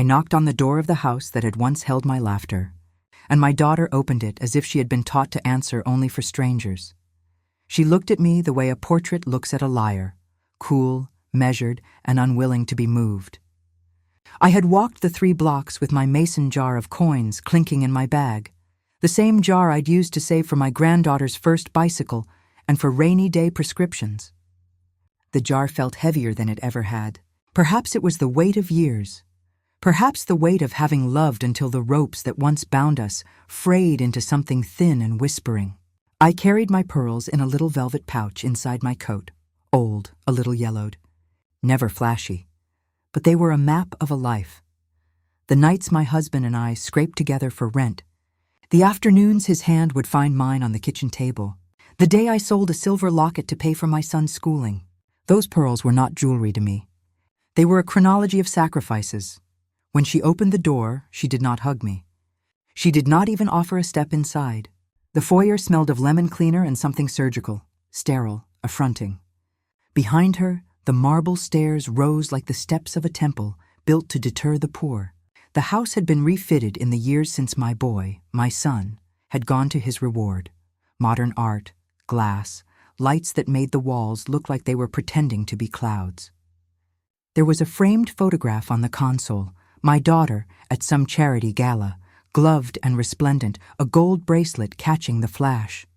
I knocked on the door of the house that had once held my laughter, and my daughter opened it as if she had been taught to answer only for strangers. She looked at me the way a portrait looks at a liar, cool, measured, and unwilling to be moved. I had walked the 3 blocks with my mason jar of coins clinking in my bag, the same jar I'd used to save for my granddaughter's first bicycle and for rainy day prescriptions. The jar felt heavier than it ever had. Perhaps it was the weight of years. Perhaps the weight of having loved until the ropes that once bound us frayed into something thin and whispering. I carried my pearls in a little velvet pouch inside my coat, old, a little yellowed. Never flashy, but they were a map of a life. The nights my husband and I scraped together for rent, the afternoons his hand would find mine on the kitchen table, the day I sold a silver locket to pay for my son's schooling. Those pearls were not jewelry to me. They were a chronology of sacrifices. When she opened the door, she did not hug me. She did not even offer a step inside. The foyer smelled of lemon cleaner and something surgical, sterile, affronting. Behind her, the marble stairs rose like the steps of a temple built to deter the poor. The house had been refitted in the years since my boy, my son, had gone to his reward. Modern art, glass, lights that made the walls look like they were pretending to be clouds. There was a framed photograph on the console, my daughter at some charity gala, gloved and resplendent, a gold bracelet catching the flash.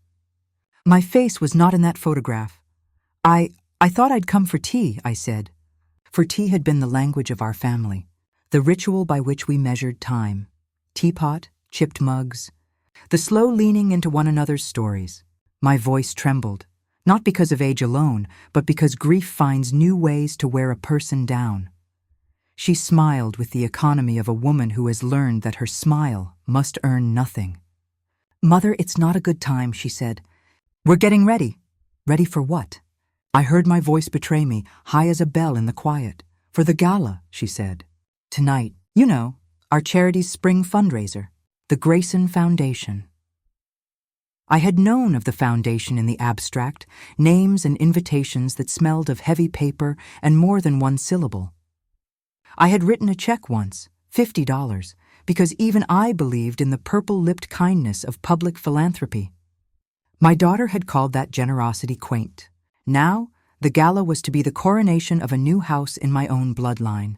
My face was not in that photograph. I thought I'd come for tea, I said. For tea had been the language of our family, the ritual by which we measured time. Teapot, chipped mugs, the slow leaning into one another's stories. My voice trembled, not because of age alone, but because grief finds new ways to wear a person down. She smiled with the economy of a woman who has learned that her smile must earn nothing. "Mother, it's not a good time," she said. "We're getting ready." Ready for what? I heard my voice betray me, high as a bell in the quiet. "For the gala," she said. "Tonight, you know, our charity's spring fundraiser, the Grayson Foundation." I had known of the foundation in the abstract, names and invitations that smelled of heavy paper and more than one syllable. I had written a check once, $50, because even I believed in the purple-lipped kindness of public philanthropy. My daughter had called that generosity quaint. Now, the gala was to be the coronation of a new house in my own bloodline.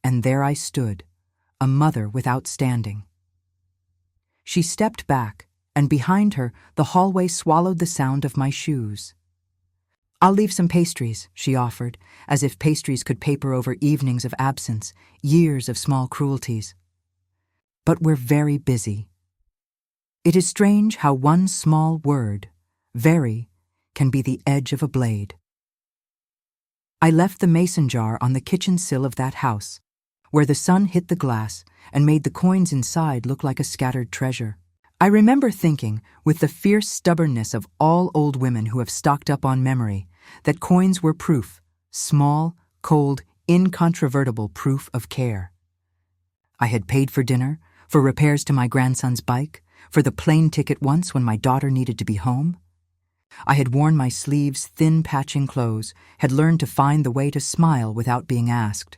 And there I stood, a mother without standing. She stepped back, and behind her, the hallway swallowed the sound of my shoes. "I'll leave some pastries," she offered, as if pastries could paper over evenings of absence, years of small cruelties. "But we're very busy." It is strange how one small word, very, can be the edge of a blade. I left the mason jar on the kitchen sill of that house, where the sun hit the glass and made the coins inside look like a scattered treasure. I remember thinking, with the fierce stubbornness of all old women who have stocked up on memory, that coins were proof, small, cold, incontrovertible proof of care. I had paid for dinner, for repairs to my grandson's bike, for the plane ticket once when my daughter needed to be home. I had worn my sleeves thin patching clothes, had learned to find the way to smile without being asked.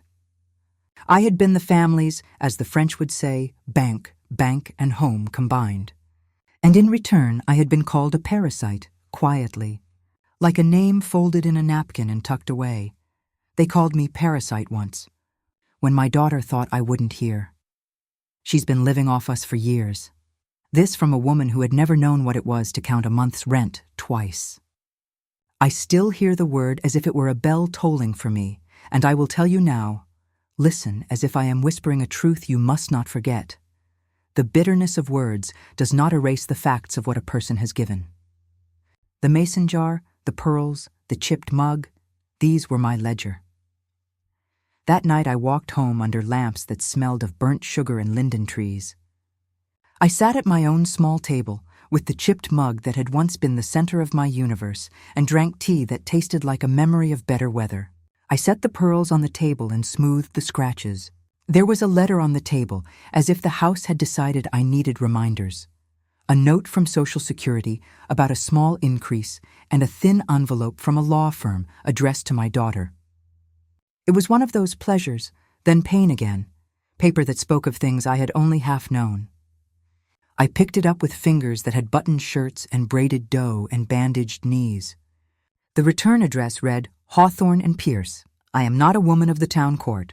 I had been the family's, as the French would say, bank, and home combined. And in return, I had been called a parasite, quietly, like a name folded in a napkin and tucked away. They called me Parasite once, when my daughter thought I wouldn't hear. She's been living off us for years. This from a woman who had never known what it was to count a month's rent twice. I still hear the word as if it were a bell tolling for me, and I will tell you now, listen as if I am whispering a truth you must not forget. The bitterness of words does not erase the facts of what a person has given. The mason jar, the pearls, the chipped mug, these were my ledger. That night I walked home under lamps that smelled of burnt sugar and linden trees. I sat at my own small table with the chipped mug that had once been the center of my universe and drank tea that tasted like a memory of better weather. I set the pearls on the table and smoothed the scratches. There was a letter on the table, as if the house had decided I needed reminders. A note from Social Security about a small increase and a thin envelope from a law firm addressed to my daughter. It was one of those pleasures, then pain again, paper that spoke of things I had only half known. I picked it up with fingers that had buttoned shirts and braided dough and bandaged knees. The return address read, Hawthorne and Pierce. I am not a woman of the town court.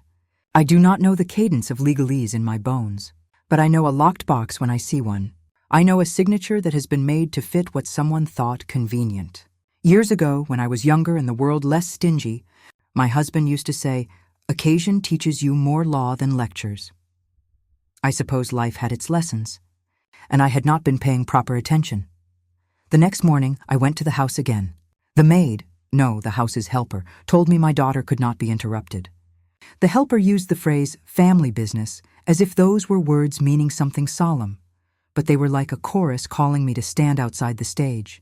I do not know the cadence of legalese in my bones, but I know a locked box when I see one. I know a signature that has been made to fit what someone thought convenient. Years ago, when I was younger and the world less stingy, my husband used to say, occasion teaches you more law than lectures. I suppose life had its lessons, and I had not been paying proper attention. The next morning, I went to the house again. The maid, no, the house's helper, told me my daughter could not be interrupted. The helper used the phrase family business as if those were words meaning something solemn, but they were like a chorus calling me to stand outside the stage.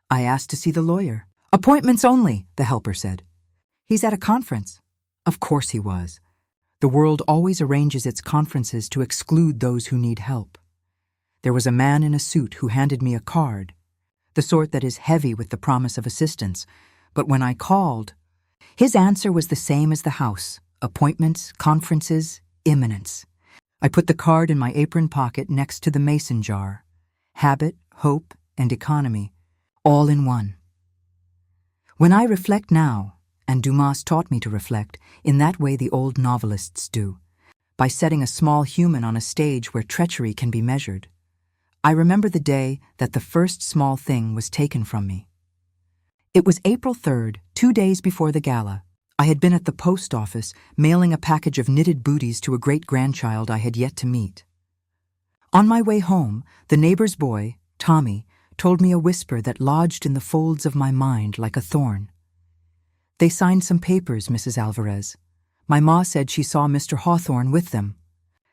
I asked to see the lawyer. Appointments only, the helper said. He's at a conference. Of course he was. The world always arranges its conferences to exclude those who need help. There was a man in a suit who handed me a card, the sort that is heavy with the promise of assistance, but when I called, his answer was the same as the house: appointments, conferences, imminence. I put the card in my apron pocket next to the mason jar. Habit, hope, and economy, all in one. When I reflect now, and Dumas taught me to reflect in that way the old novelists do, by setting a small human on a stage where treachery can be measured, I remember the day that the first small thing was taken from me. It was April 3rd, 2 days before the gala. I had been at the post office mailing a package of knitted booties to a great-grandchild I had yet to meet. On my way home, the neighbor's boy, Tommy, told me a whisper that lodged in the folds of my mind like a thorn. They signed some papers, Mrs. Alvarez. My ma said she saw Mr. Hawthorne with them.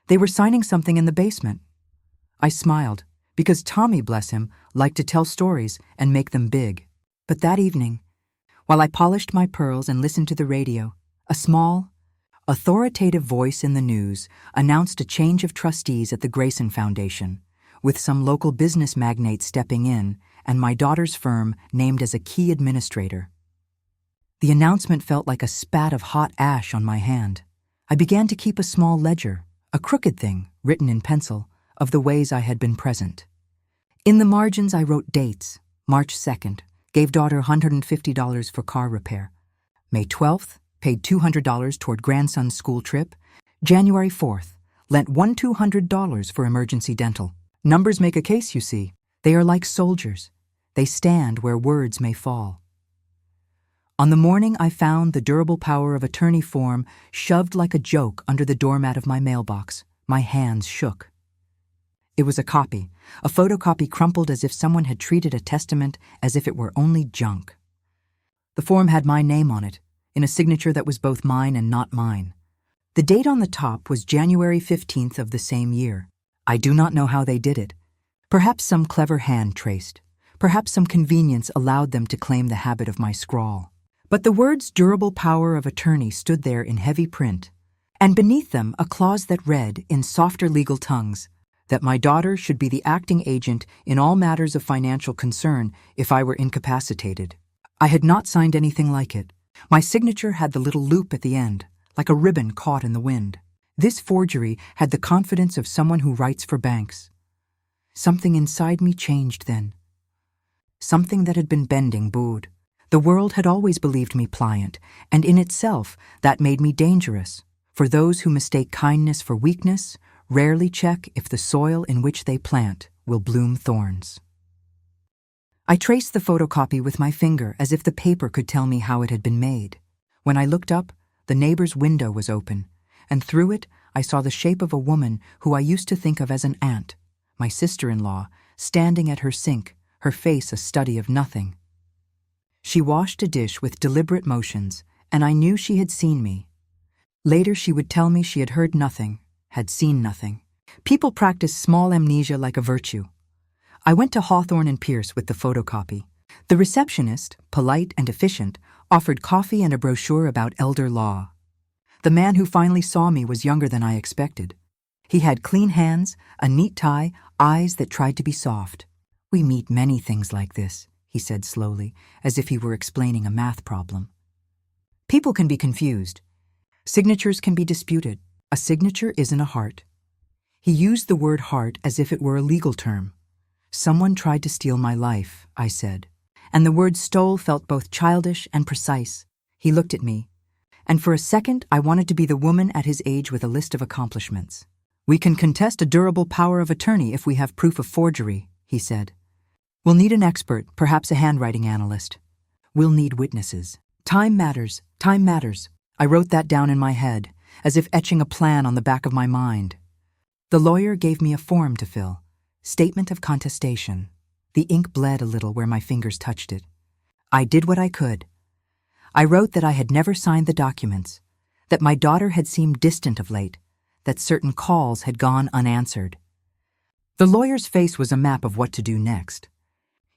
They were signing something in the basement. I smiled, because Tommy, bless him, liked to tell stories and make them big. But that evening, while I polished my pearls and listened to the radio, a small, authoritative voice in the news announced a change of trustees at the Grayson Foundation, with some local business magnate stepping in and my daughter's firm named as a key administrator. The announcement felt like a spat of hot ash on my hand. I began to keep a small ledger, a crooked thing, written in pencil, of the ways I had been present. In the margins I wrote dates: March 2nd, gave daughter $150 for car repair. May 12th, paid $200 toward grandson's school trip. January 4th, lent $200 for emergency dental. Numbers make a case, you see. They are like soldiers. They stand where words may fall. On the morning I found the durable power of attorney form shoved like a joke under the doormat of my mailbox, my hands shook. It was a copy, a photocopy crumpled as if someone had treated a testament as if it were only junk. The form had my name on it, in a signature that was both mine and not mine. The date on the top was January 15th of the same year. I do not know how they did it. Perhaps some clever hand traced. Perhaps some convenience allowed them to claim the habit of my scrawl. But the words durable power of attorney stood there in heavy print, and beneath them a clause that read, in softer legal tongues, that my daughter should be the acting agent in all matters of financial concern if I were incapacitated. I had not signed anything like it. My signature had the little loop at the end, like a ribbon caught in the wind. This forgery had the confidence of someone who writes for banks. Something inside me changed then. Something that had been bending booed. The world had always believed me pliant, and in itself that made me dangerous, for those who mistake kindness for weakness rarely check if the soil in which they plant will bloom thorns. I traced the photocopy with my finger as if the paper could tell me how it had been made. When I looked up, the neighbor's window was open, and through it I saw the shape of a woman who I used to think of as an aunt, my sister-in-law, standing at her sink, her face a study of nothing. She washed a dish with deliberate motions, and I knew she had seen me. Later she would tell me she had heard nothing, had seen nothing. People practice small amnesia like a virtue. I went to Hawthorne and Pierce with the photocopy. The receptionist, polite and efficient, offered coffee and a brochure about elder law. The man who finally saw me was younger than I expected. He had clean hands, a neat tie, eyes that tried to be soft. We meet many things like this, he said slowly, as if he were explaining a math problem. People can be confused. Signatures can be disputed. A signature isn't a heart. He used the word heart as if it were a legal term. Someone tried to steal my life, I said. And the word stole felt both childish and precise. He looked at me, and for a second I wanted to be the woman at his age with a list of accomplishments. We can contest a durable power of attorney if we have proof of forgery, he said. We'll need an expert, perhaps a handwriting analyst. We'll need witnesses. Time matters, time matters. I wrote that down in my head, as if etching a plan on the back of my mind. The lawyer gave me a form to fill. Statement of contestation. The ink bled a little where my fingers touched it. I did what I could. I wrote that I had never signed the documents, that my daughter had seemed distant of late, that certain calls had gone unanswered. The lawyer's face was a map of what to do next.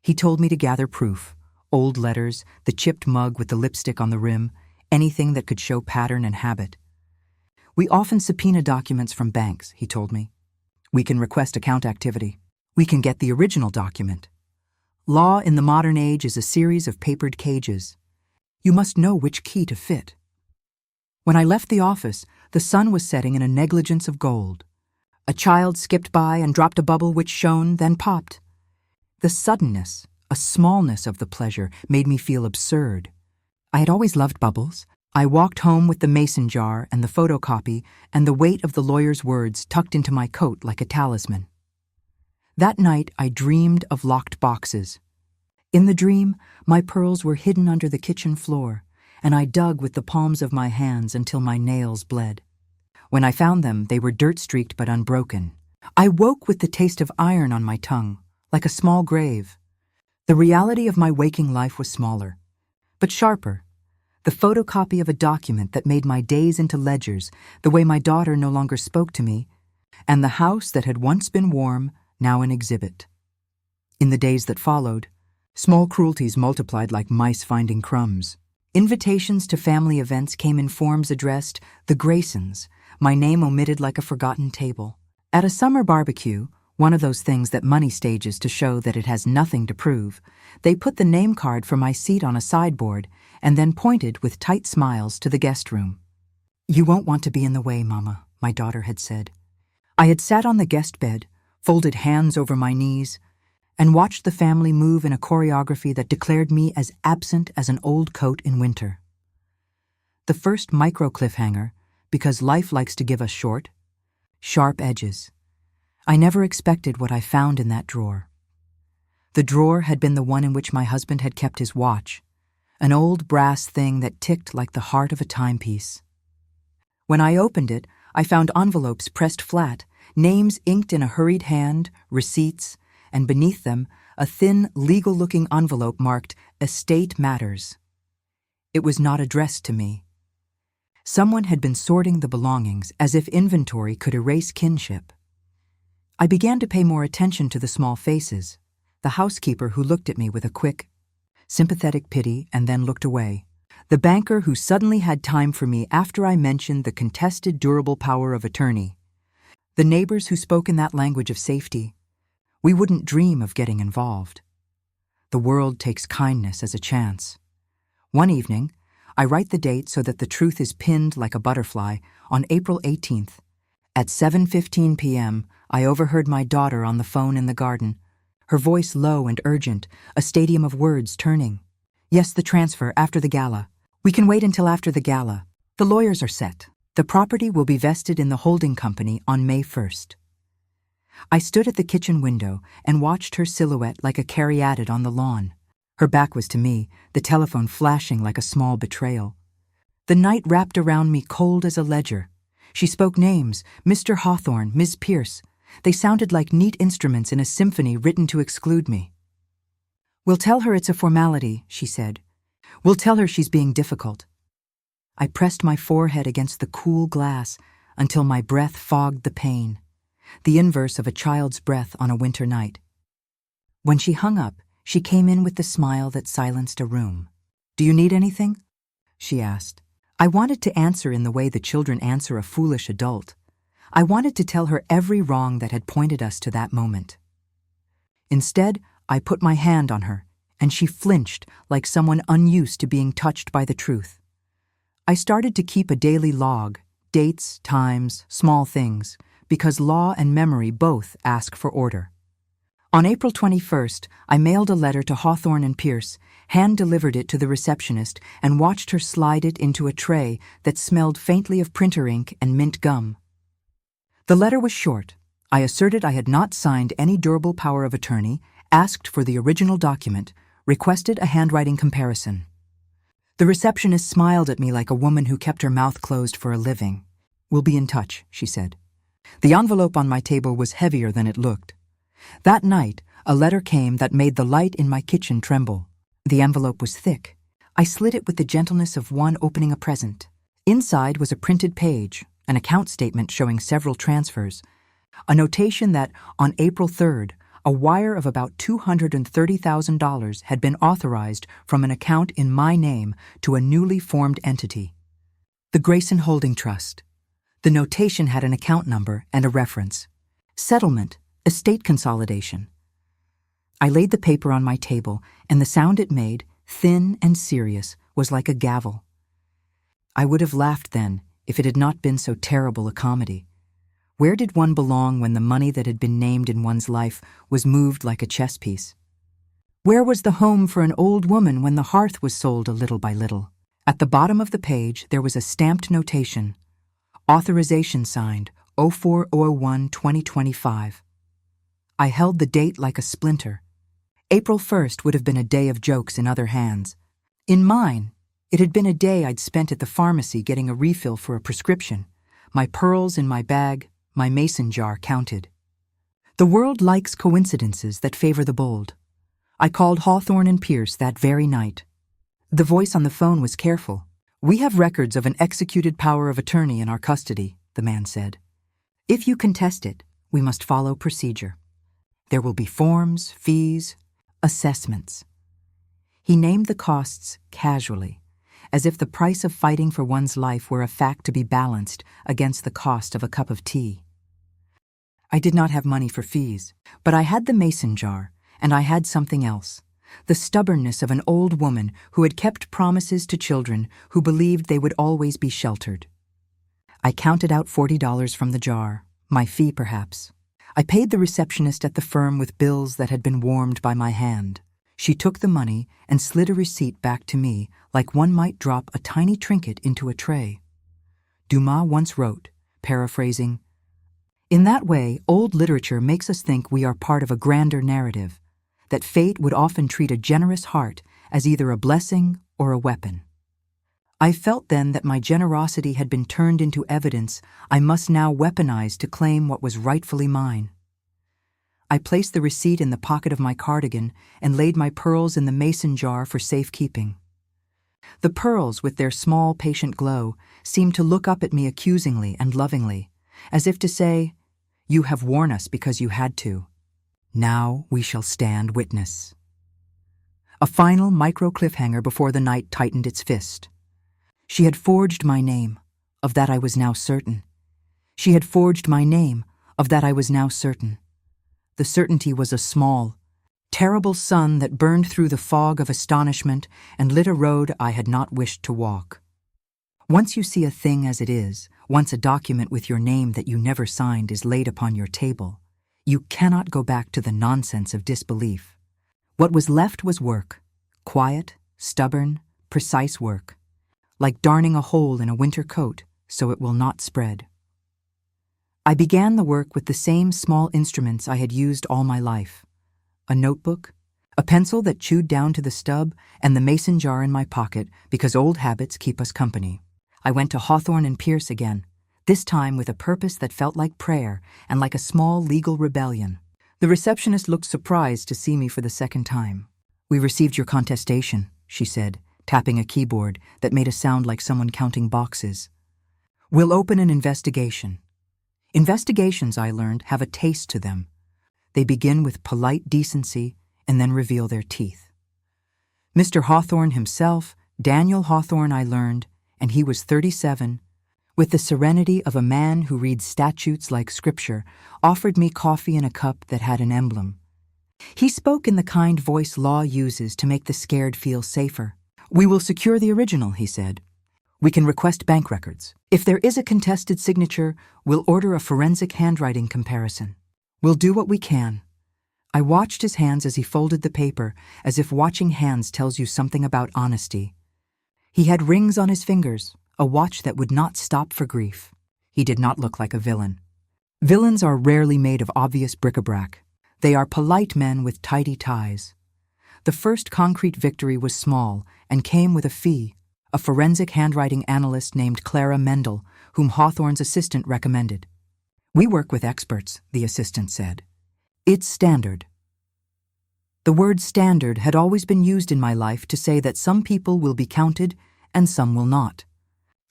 He told me to gather proof, old letters, the chipped mug with the lipstick on the rim, anything that could show pattern and habit. We often subpoena documents from banks, he told me. We can request account activity. We can get the original document. Law in the modern age is a series of papered cages. You must know which key to fit. When I left the office, the sun was setting in a negligence of gold. A child skipped by and dropped a bubble which shone, then popped. The suddenness, a smallness of the pleasure made me feel absurd. I had always loved bubbles. I walked home with the mason jar and the photocopy and the weight of the lawyer's words tucked into my coat like a talisman. That night I dreamed of locked boxes. In the dream, my pearls were hidden under the kitchen floor, and I dug with the palms of my hands until my nails bled. When I found them, they were dirt-streaked but unbroken. I woke with the taste of iron on my tongue, like a small grave. The reality of my waking life was smaller, but sharper. The photocopy of a document that made my days into ledgers, the way my daughter no longer spoke to me, and the house that had once been warm, now an exhibit. In the days that followed, small cruelties multiplied like mice finding crumbs. Invitations to family events came in forms addressed the Graysons, my name omitted like a forgotten table. At a summer barbecue, one of those things that money stages to show that it has nothing to prove, they put the name card for my seat on a sideboard and then pointed with tight smiles to the guest room. You won't want to be in the way, Mama, my daughter had said. I had sat on the guest bed, folded hands over my knees, and watched the family move in a choreography that declared me as absent as an old coat in winter. The first micro-cliffhanger, because life likes to give us short, sharp edges. I never expected what I found in that drawer. The drawer had been the one in which my husband had kept his watch, an old brass thing that ticked like the heart of a timepiece. When I opened it, I found envelopes pressed flat, names inked in a hurried hand, receipts, and beneath them, a thin, legal-looking envelope marked Estate Matters. It was not addressed to me. Someone had been sorting the belongings as if inventory could erase kinship. I began to pay more attention to the small faces, the housekeeper who looked at me with a quick, sympathetic pity and then looked away, the banker who suddenly had time for me after I mentioned the contested durable power of attorney, the neighbors who spoke in that language of safety. We wouldn't dream of getting involved. The world takes kindness as a chance. One evening, I write the date so that the truth is pinned like a butterfly on April 18th. At 7:15 p.m., I overheard my daughter on the phone in the garden, her voice low and urgent, a stadium of words turning. Yes, the transfer after the gala. We can wait until after the gala. The lawyers are set. The property will be vested in the holding company on May 1st. I stood at the kitchen window and watched her silhouette like a caryatid on the lawn. Her back was to me, the telephone flashing like a small betrayal. The night wrapped around me cold as a ledger. She spoke names, Mr. Hawthorne, Ms. Pierce. They sounded like neat instruments in a symphony written to exclude me. We'll tell her it's a formality, she said. We'll tell her she's being difficult. I pressed my forehead against the cool glass until my breath fogged the pain, the inverse of a child's breath on a winter night. When she hung up, she came in with the smile that silenced a room. Do you need anything? She asked. I wanted to answer in the way the children answer a foolish adult. I wanted to tell her every wrong that had pointed us to that moment. Instead, I put my hand on her, and she flinched like someone unused to being touched by the truth. I started to keep a daily log, Dates, times, small things, because law and memory both ask for order. On April 21st, I mailed a letter to Hawthorne and Pierce, hand-delivered it to the receptionist, and watched her slide it into a tray that smelled faintly of printer ink and mint gum. The letter was short. I asserted I had not signed any durable power of attorney, asked for the original document, requested a handwriting comparison. The receptionist smiled at me like a woman who kept her mouth closed for a living. "We'll be in touch," she said. The envelope on my table was heavier than it looked. That night, a letter came that made the light in my kitchen tremble. The envelope was thick. I slit it with the gentleness of one opening a present. Inside was a printed page, an account statement showing several transfers, a notation that, on April 3rd, a wire of about $230,000 had been authorized from an account in my name to a newly formed entity, the Grayson Holding Trust. The notation had an account number and a reference. Settlement, estate consolidation. I laid the paper on my table, and the sound it made, thin and serious, was like a gavel. I would have laughed then if it had not been so terrible a comedy. Where did one belong when the money that had been named in one's life was moved like a chess piece? Where was the home for an old woman when the hearth was sold a little by little? At the bottom of the page there was a stamped notation, authorization signed 04/01/2025. I held the date like a splinter. April 1st would have been a day of jokes in other hands. In mine, it had been a day I'd spent at the pharmacy getting a refill for a prescription, my pearls in my bag, my mason jar counted. The world likes coincidences that favor the bold. I called Hawthorne and Pierce that very night. The voice on the phone was careful. "We have records of an executed power of attorney in our custody," the man said. "If you contest it, we must follow procedure. There will be forms, fees, assessments." He named the costs casually, as if the price of fighting for one's life were a fact to be balanced against the cost of a cup of tea. I did not have money for fees, but I had the mason jar, and I had something else, the stubbornness of an old woman who had kept promises to children who believed they would always be sheltered. I counted out $40 from the jar, my fee perhaps. I paid the receptionist at the firm with bills that had been warmed by my hand. She took the money and slid a receipt back to me like one might drop a tiny trinket into a tray. Dumas once wrote, paraphrasing, "In that way, old literature makes us think we are part of a grander narrative, that fate would often treat a generous heart as either a blessing or a weapon." I felt then that my generosity had been turned into evidence I must now weaponize to claim what was rightfully mine. I placed the receipt in the pocket of my cardigan and laid my pearls in the mason jar for safekeeping. The pearls, with their small, patient glow, seemed to look up at me accusingly and lovingly, as if to say, "You have worn us because you had to. Now we shall stand witness." A final micro-cliffhanger before the night tightened its fist. She had forged my name, of that I was now certain. She had forged my name, of that I was now certain. The certainty was a small, terrible sun that burned through the fog of astonishment and lit a road I had not wished to walk. Once you see a thing as it is, once a document with your name that you never signed is laid upon your table, you cannot go back to the nonsense of disbelief. What was left was work, quiet, stubborn, precise work, like darning a hole in a winter coat so it will not spread. I began the work with the same small instruments I had used all my life, a notebook, a pencil that chewed down to the stub, and the mason jar in my pocket because old habits keep us company. I went to Hawthorne and Pierce again, this time with a purpose that felt like prayer and like a small legal rebellion. The receptionist looked surprised to see me for the second time. "We received your contestation," she said, tapping a keyboard that made a sound like someone counting boxes. "We'll open an investigation." Investigations, I learned, have a taste to them. They begin with polite decency and then reveal their teeth. Mr. Hawthorne himself, Daniel Hawthorne, I learned, and he was 37, with the serenity of a man who reads statutes like scripture, offered me coffee in a cup that had an emblem. He spoke in the kind voice law uses to make the scared feel safer. "We will secure the original," he said. We can request bank records. If there is a contested signature, we'll order a forensic handwriting comparison. We'll do what we can." I watched his hands as he folded the paper, as if watching hands tells you something about honesty. He had rings on his fingers, a watch that would not stop for grief. He did not look like a villain. Villains are rarely made of obvious bric-a-brac. They are polite men with tidy ties. The first concrete victory was small and came with a fee, a forensic handwriting analyst named Clara Mendel, whom Hawthorne's assistant recommended. "We work with experts," the assistant said. "It's standard." The word standard had always been used in my life to say that some people will be counted and some will not.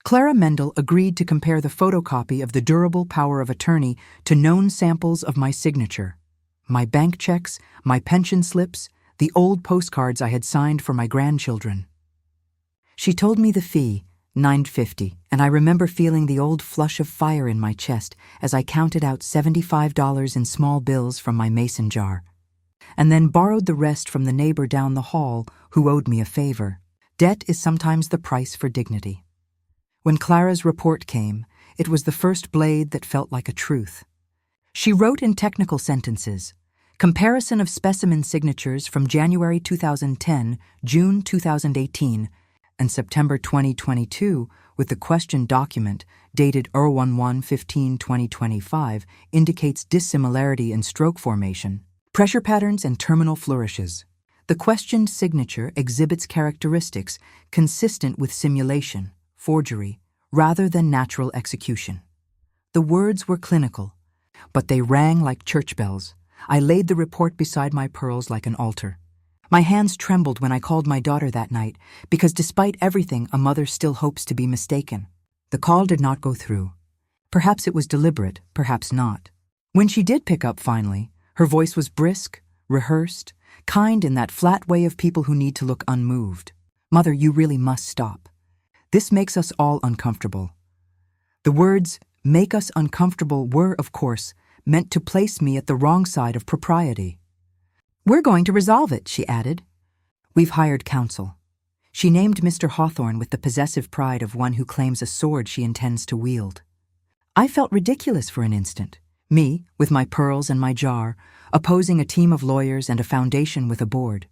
Clara Mendel agreed to compare the photocopy of the durable power of attorney to known samples of my signature, my bank checks, my pension slips, the old postcards I had signed for my grandchildren. She told me the fee, $9.50, and I remember feeling the old flush of fire in my chest as I counted out $75 in small bills from my mason jar, and then borrowed the rest from the neighbor down the hall who owed me a favor. Debt is sometimes the price for dignity. When Clara's report came, it was the first blade that felt like a truth. She wrote in technical sentences, "Comparison of specimen signatures from January 2010, June 2018, and September 2022 with the question document dated 011-15-2025 indicates dissimilarity in stroke formation, pressure patterns, and terminal flourishes. The questioned signature exhibits characteristics consistent with simulation, forgery, rather than natural execution." The words were clinical, but they rang like church bells. I laid the report beside my pearls like an altar. My hands trembled when I called my daughter that night, because despite everything, a mother still hopes to be mistaken. The call did not go through. Perhaps it was deliberate, perhaps not. When she did pick up finally, her voice was brisk, rehearsed, kind in that flat way of people who need to look unmoved. "Mother, you really must stop. This makes us all uncomfortable." The words, "make us uncomfortable," were, of course, meant to place me at the wrong side of propriety. "We're going to resolve it," she added. "We've hired counsel." She named Mr. Hawthorne with the possessive pride of one who claims a sword she intends to wield. I felt ridiculous for an instant, me, with my pearls and my jar, opposing a team of lawyers and a foundation with a board.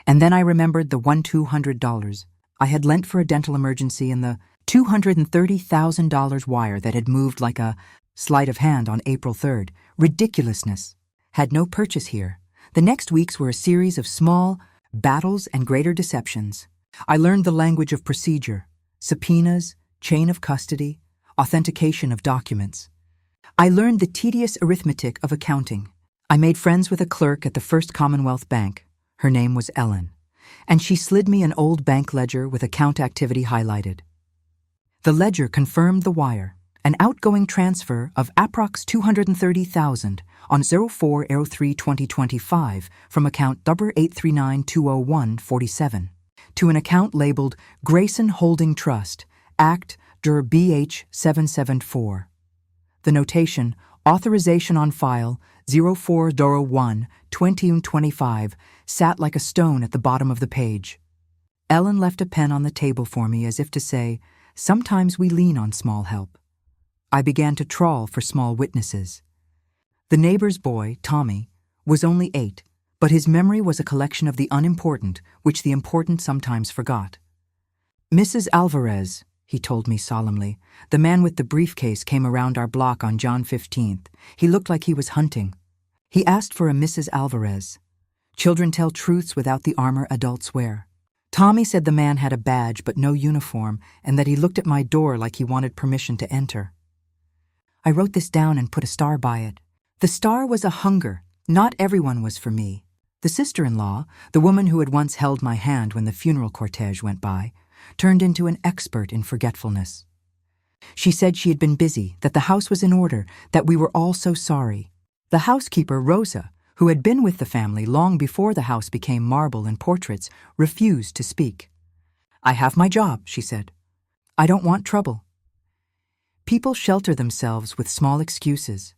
And then I remembered the $200 I had lent for a dental emergency and the $230,000 wire that had moved like a sleight of hand on April 3rd. Ridiculousness. Had no purchase here. The next weeks were a series of small battles and greater deceptions. I learned the language of procedure, subpoenas, chain of custody, authentication of documents. I learned the tedious arithmetic of accounting. I made friends with a clerk at the First Commonwealth Bank. Her name was Ellen, and she slid me an old bank ledger with account activity highlighted. The ledger confirmed the wire, an outgoing transfer of approx $230,000 on 04/03/2025 from account number 839-201-47 to an account labeled Grayson Holding Trust, Act Der BH 774. The notation, authorization on file 04/01/2025, sat like a stone at the bottom of the page. Ellen left a pen on the table for me as if to say, "Sometimes we lean on small help." I began to trawl for small witnesses. The neighbor's boy, Tommy, was only 8, but his memory was a collection of the unimportant, which the important sometimes forgot. "Mrs. Alvarez," he told me solemnly, "the man with the briefcase came around our block on John 15th. He looked like he was hunting. He asked for a Mrs. Alvarez. Children tell truths without the armor adults wear. Tommy said the man had a badge but no uniform, and that he looked at my door like he wanted permission to enter." I wrote this down and put a star by it. The star was a hunger. Not everyone was for me. The sister-in-law, the woman who had once held my hand when the funeral cortege went by, turned into an expert in forgetfulness. She said she had been busy, that the house was in order, that we were all so sorry. The housekeeper, Rosa, who had been with the family long before the house became marble and portraits, refused to speak. "I have my job," she said. "I don't want trouble." People shelter themselves with small excuses.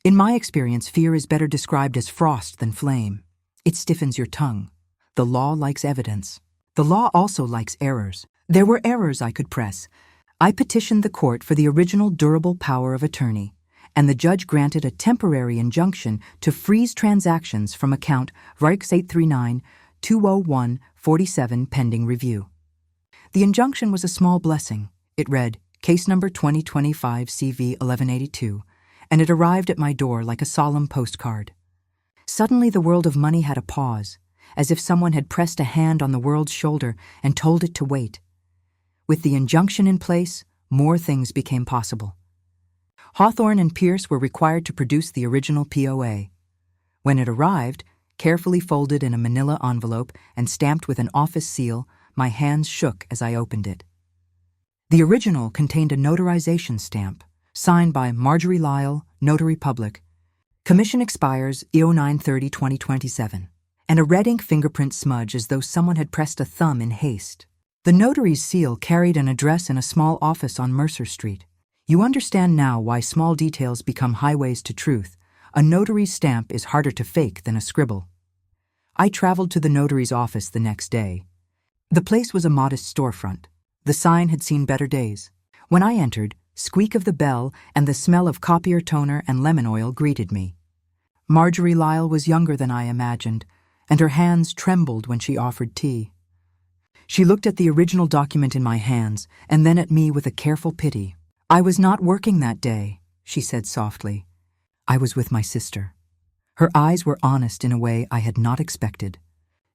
In my experience, fear is better described as frost than flame. It stiffens your tongue. The law likes evidence. The law also likes errors. There were errors I could press. I petitioned the court for the original durable power of attorney, and the judge granted a temporary injunction to freeze transactions from account Reichs839-201-47 pending review. The injunction was a small blessing. It read, Case number 2025 CV 1182, and it arrived at my door like a solemn postcard. Suddenly the world of money had a pause, as if someone had pressed a hand on the world's shoulder and told it to wait. With the injunction in place, more things became possible. Hawthorne and Pierce were required to produce the original POA. When it arrived, carefully folded in a manila envelope and stamped with an office seal, my hands shook as I opened it. The original contained a notarization stamp, signed by Marjorie Lyle, Notary Public. Commission expires 09/30/2027, and a red ink fingerprint smudge as though someone had pressed a thumb in haste. The notary's seal carried an address in a small office on Mercer Street. You understand now why small details become highways to truth. A notary's stamp is harder to fake than a scribble. I traveled to the notary's office the next day. The place was a modest storefront. The sign had seen better days. When I entered, squeak of the bell and the smell of copier toner and lemon oil greeted me. Marjorie Lyle was younger than I imagined, and her hands trembled when she offered tea. She looked at the original document in my hands and then at me with a careful pity. I was not working that day, she said softly. I was with my sister. Her eyes were honest in a way I had not expected.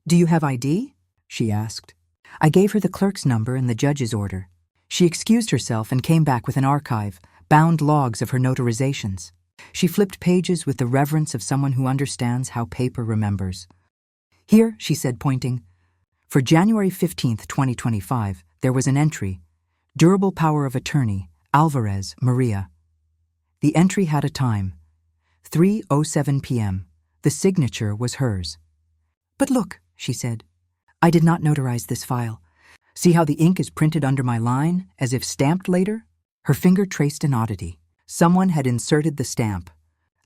Do you have ID? She asked. I gave her the clerk's number and the judge's order. She excused herself and came back with an archive, bound logs of her notarizations. She flipped pages with the reverence of someone who understands how paper remembers. Here, she said, pointing. For January 15th, 2025, there was an entry. Durable power of attorney, Alvarez, Maria. The entry had a time. 3:07 p.m. The signature was hers. But look, she said. I did not notarize this file. See how the ink is printed under my line, as if stamped later? Her finger traced an oddity. Someone had inserted the stamp.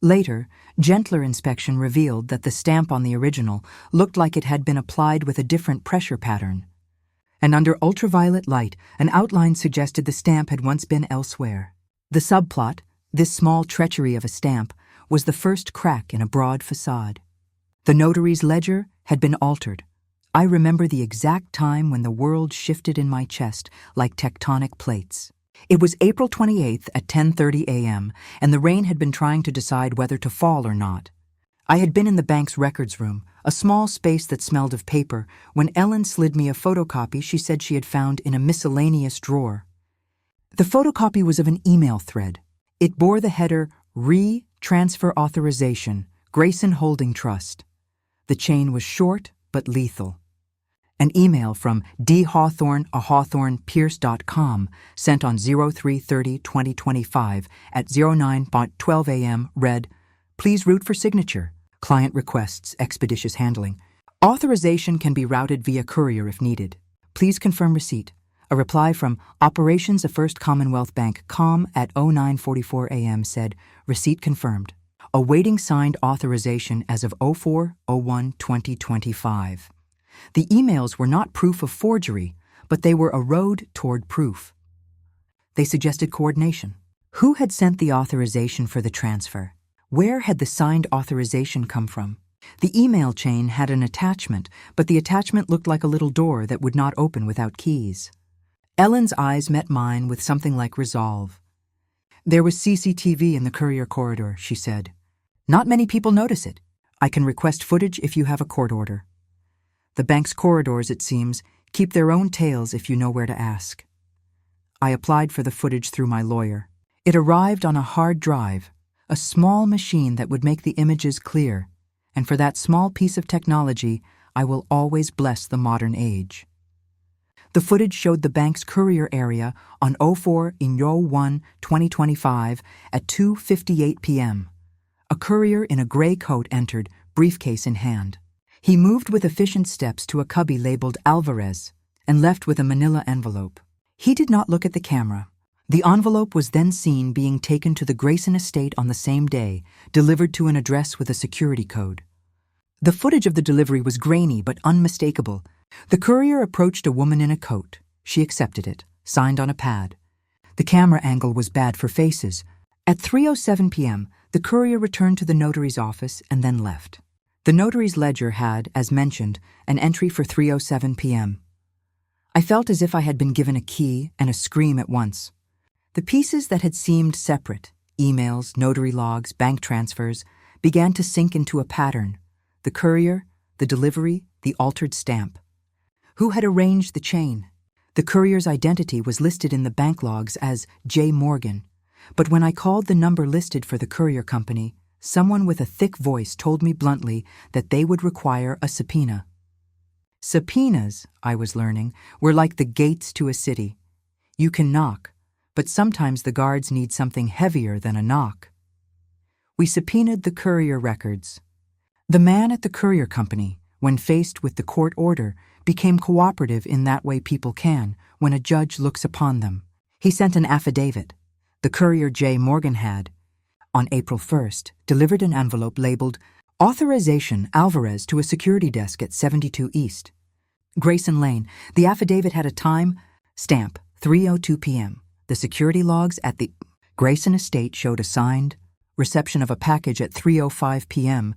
Later, gentler inspection revealed that the stamp on the original looked like it had been applied with a different pressure pattern. And under ultraviolet light, an outline suggested the stamp had once been elsewhere. The subplot, this small treachery of a stamp, was the first crack in a broad facade. The notary's ledger had been altered. I remember the exact time when the world shifted in my chest like tectonic plates. It was April 28th at 10:30 a.m., and the rain had been trying to decide whether to fall or not. I had been in the bank's records room, a small space that smelled of paper, when Ellen slid me a photocopy she said she had found in a miscellaneous drawer. The photocopy was of an email thread. It bore the header, Transfer Authorization, Grayson Holding Trust. The chain was short but lethal. An email from dhawthorne@hawthornepierce.com sent on 03/30/2025 at 09:12 a.m. read, Please route for signature. Client requests expeditious handling. Authorization can be routed via courier if needed. Please confirm receipt. A reply from Operations of First Commonwealth Bank COM at 09:44 a.m. said, Receipt confirmed. Awaiting signed authorization as of 04/01/2025. The emails were not proof of forgery, but they were a road toward proof. They suggested coordination. Who had sent the authorization for the transfer? Where had the signed authorization come from? The email chain had an attachment, but the attachment looked like a little door that would not open without keys. Ellen's eyes met mine with something like resolve. There was CCTV in the courier corridor, she said. Not many people notice it. I can request footage if you have a court order. The bank's corridors, it seems, keep their own tales if you know where to ask. I applied for the footage through my lawyer. It arrived on a hard drive, a small machine that would make the images clear, and for that small piece of technology, I will always bless the modern age. The footage showed the bank's courier area on 04/01/2025 at 2:58 p.m. A courier in a gray coat entered, briefcase in hand. He moved with efficient steps to a cubby labeled Alvarez and left with a manila envelope. He did not look at the camera. The envelope was then seen being taken to the Grayson estate on the same day, delivered to an address with a security code. The footage of the delivery was grainy but unmistakable. The courier approached a woman in a coat. She accepted it, signed on a pad. The camera angle was bad for faces. At 3:07 p.m., the courier returned to the notary's office and then left. The notary's ledger had, as mentioned, an entry for 3:07 p.m. I felt as if I had been given a key and a scream at once. The pieces that had seemed separate, emails, notary logs, bank transfers, began to sink into a pattern. The courier, the delivery, the altered stamp. Who had arranged the chain? The courier's identity was listed in the bank logs as J. Morgan, but when I called the number listed for the courier company, someone with a thick voice told me bluntly that they would require a subpoena. Subpoenas, I was learning, were like the gates to a city. You can knock, but sometimes the guards need something heavier than a knock. We subpoenaed the courier records. The man at the courier company, when faced with the court order, became cooperative in that way people can when a judge looks upon them. He sent an affidavit. The courier J. Morgan had, on April 1st, delivered an envelope labeled Authorization Alvarez to a security desk at 72 East. Grayson Lane. The affidavit had a time stamp, 3:02 p.m. The security logs at the Grayson estate showed a signed reception of a package at 3:05 p.m.,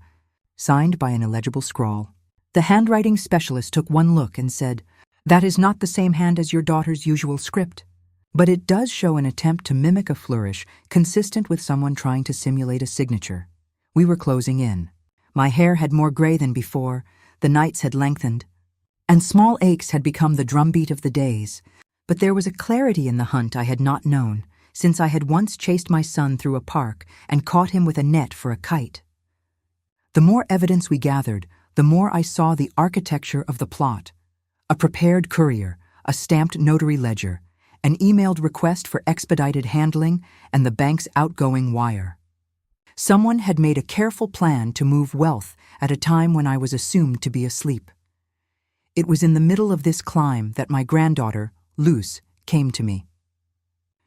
signed by an illegible scrawl. The handwriting specialist took one look and said, "That is not the same hand as your daughter's usual script, but it does show an attempt to mimic a flourish consistent with someone trying to simulate a signature." We were closing in. My hair had more gray than before, the nights had lengthened, and small aches had become the drumbeat of the days. But there was a clarity in the hunt I had not known, since I had once chased my son through a park and caught him with a net for a kite. The more evidence we gathered, the more I saw the architecture of the plot. A prepared courier, a stamped notary ledger, an emailed request for expedited handling, and the bank's outgoing wire. Someone had made a careful plan to move wealth at a time when I was assumed to be asleep. It was in the middle of this climb that my granddaughter, Luce, came to me.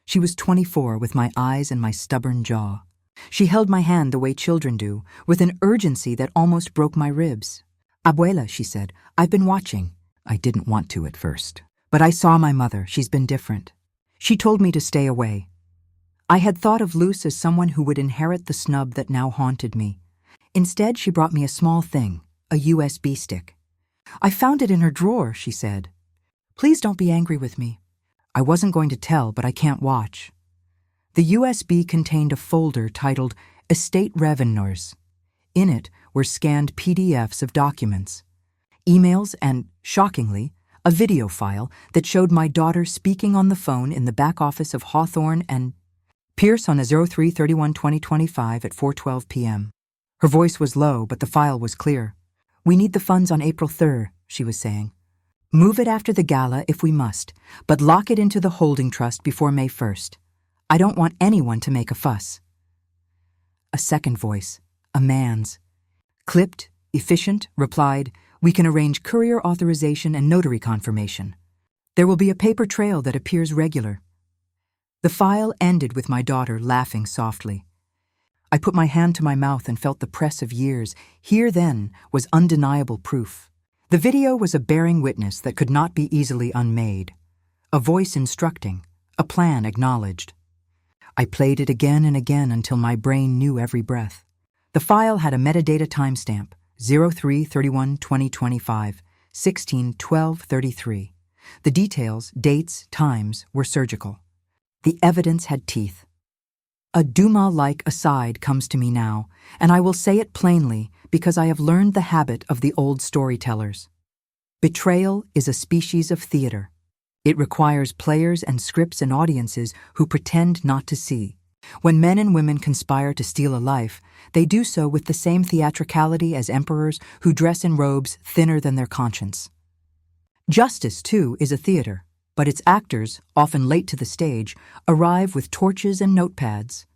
She was 24 with my eyes and my stubborn jaw. She held my hand the way children do, with an urgency that almost broke my ribs. "Abuela," she said, "I've been watching." I didn't want to at first. But I saw my mother. She's been different. She told me to stay away. I had thought of Luce as someone who would inherit the snub that now haunted me. Instead, she brought me a small thing, a USB stick. "I found it in her drawer," she said. "Please don't be angry with me." I wasn't going to tell, but I can't watch. The USB contained a folder titled Estate Revenues. In it were scanned PDFs of documents, emails, and, shockingly, a video file that showed my daughter speaking on the phone in the back office of Hawthorne and Pierce on a 03/31/2025 at 4:12 p.m. Her voice was low, but the file was clear. "We need the funds on April 3rd, she was saying. "Move it after the gala if we must, but lock it into the holding trust before May 1st. I don't want anyone to make a fuss." A second voice, a man's, clipped, efficient, replied, "We can arrange courier authorization and notary confirmation. There will be a paper trail that appears regular." The file ended with my daughter laughing softly. I put my hand to my mouth and felt the press of years. Here, then, was undeniable proof. The video was a bearing witness that could not be easily unmade. A voice instructing, a plan acknowledged. I played it again and again until my brain knew every breath. The file had a metadata timestamp, 03/31/2025, 16/12/33. The details, dates, times were surgical. The evidence had teeth. A Dumas-like aside comes to me now, and I will say it plainly because I have learned the habit of the old storytellers. Betrayal is a species of theater. It requires players and scripts and audiences who pretend not to see. When men and women conspire to steal a life, they do so with the same theatricality as emperors who dress in robes thinner than their conscience. Justice, too, is a theater, but its actors, often late to the stage, arrive with torches and notepads.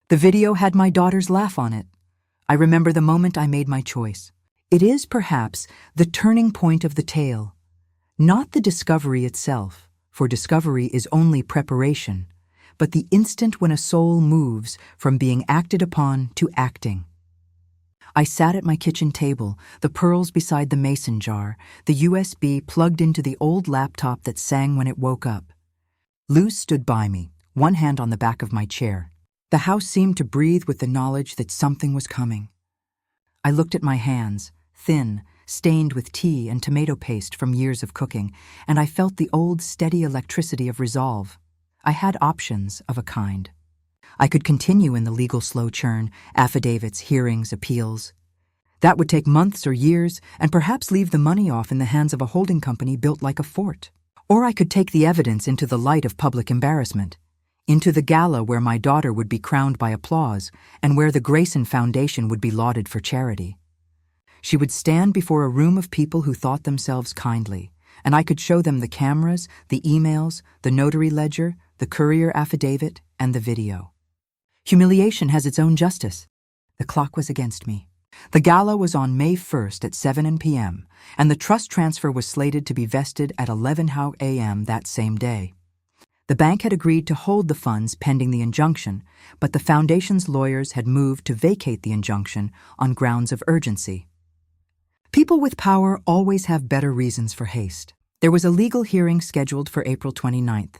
The video had my daughter's laugh on it. I remember the moment I made my choice. It is, perhaps, the turning point of the tale. Not the discovery itself, for discovery is only preparation, but the instant when a soul moves from being acted upon to acting. I sat at my kitchen table, the pearls beside the mason jar, the USB plugged into the old laptop that sang when it woke up. Luz stood by me, one hand on the back of my chair. The house seemed to breathe with the knowledge that something was coming. I looked at my hands, thin, stained with tea and tomato paste from years of cooking, and I felt the old steady electricity of resolve. I had options of a kind. I could continue in the legal slow churn, affidavits, hearings, appeals. That would take months or years and perhaps leave the money off in the hands of a holding company built like a fort. Or I could take the evidence into the light of public embarrassment, into the gala where my daughter would be crowned by applause and where the Grayson Foundation would be lauded for charity. She would stand before a room of people who thought themselves kindly, and I could show them the cameras, the emails, the notary ledger, the courier affidavit, and the video. Humiliation has its own justice. The clock was against me. The gala was on May 1st at 7 p.m., and the trust transfer was slated to be vested at 11 a.m. that same day. The bank had agreed to hold the funds pending the injunction, but the foundation's lawyers had moved to vacate the injunction on grounds of urgency. People with power always have better reasons for haste. There was a legal hearing scheduled for April 29th.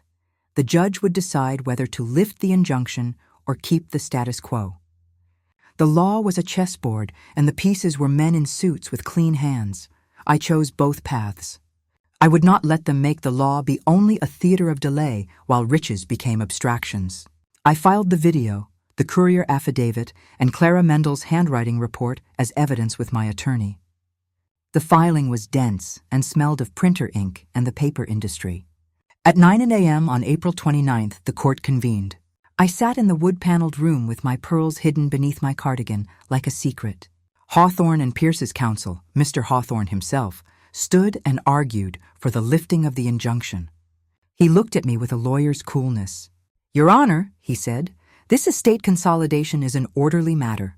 The judge would decide whether to lift the injunction or keep the status quo. The law was a chessboard, and the pieces were men in suits with clean hands. I chose both paths. I would not let them make the law be only a theater of delay while riches became abstractions. I filed the video, the courier affidavit, and Clara Mendel's handwriting report as evidence with my attorney. The filing was dense and smelled of printer ink and the paper industry. At 9 a.m. on April 29th, the court convened. I sat in the wood-paneled room with my pearls hidden beneath my cardigan like a secret. Hawthorne and Pierce's counsel, Mr. Hawthorne himself, stood and argued for the lifting of the injunction. He looked at me with a lawyer's coolness. "Your Honor," he said, "this estate consolidation is an orderly matter.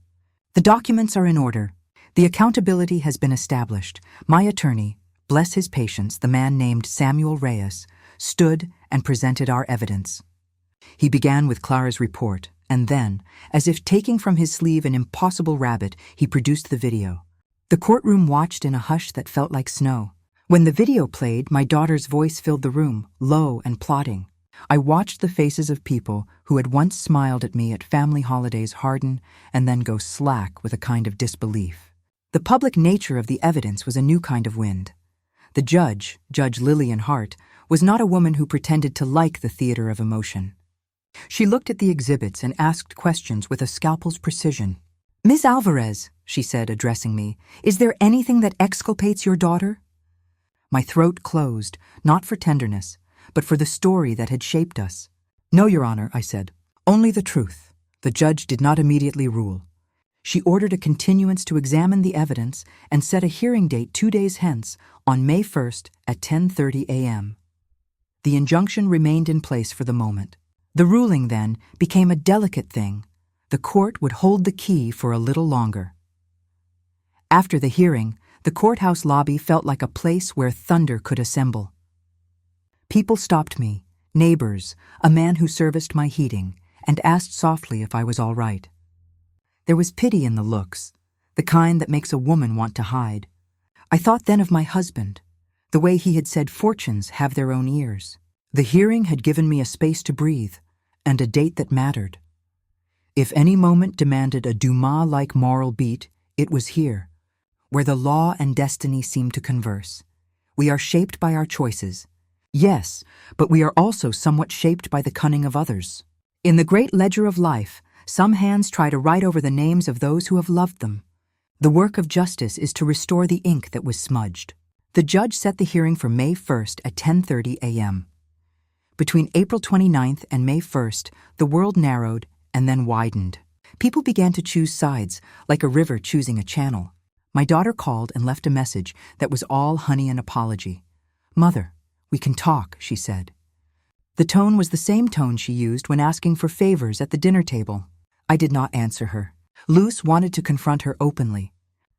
The documents are in order. The accountability has been established. My attorney, bless his patience, the man named Samuel Reyes, stood and presented our evidence." He began with Clara's report, and then, as if taking from his sleeve an impossible rabbit, he produced the video. The courtroom watched in a hush that felt like snow. When the video played, my daughter's voice filled the room, low and plodding. I watched the faces of people who had once smiled at me at family holidays harden and then go slack with a kind of disbelief. The public nature of the evidence was a new kind of wind. The judge, Judge Lillian Hart, was not a woman who pretended to like the theater of emotion. She looked at the exhibits and asked questions with a scalpel's precision. "Ms. Alvarez," she said, addressing me, "is there anything that exculpates your daughter?" My throat closed, not for tenderness, but for the story that had shaped us. "No, Your Honor," I said. "Only the truth." The judge did not immediately rule. She ordered a continuance to examine the evidence and set a hearing date 2 days hence, on May 1st at 10:30 a.m. The injunction remained in place for the moment. The ruling, then, became a delicate thing. The court would hold the key for a little longer. After the hearing, the courthouse lobby felt like a place where thunder could assemble. People stopped me, neighbors, a man who serviced my heating, and asked softly if I was all right. There was pity in the looks, the kind that makes a woman want to hide. I thought then of my husband, the way he had said fortunes have their own ears. The hearing had given me a space to breathe, and a date that mattered. If any moment demanded a Dumas-like moral beat, it was here, where the law and destiny seem to converse. We are shaped by our choices. Yes, but we are also somewhat shaped by the cunning of others. In the great ledger of life, some hands try to write over the names of those who have loved them. The work of justice is to restore the ink that was smudged. The judge set the hearing for May 1st at 10:30 a.m. Between April 29th and May 1st, the world narrowed and then widened. People began to choose sides, like a river choosing a channel. My daughter called and left a message that was all honey and apology. "Mother, we can talk," she said. The tone was the same tone she used when asking for favors at the dinner table. I did not answer her. Luz wanted to confront her openly.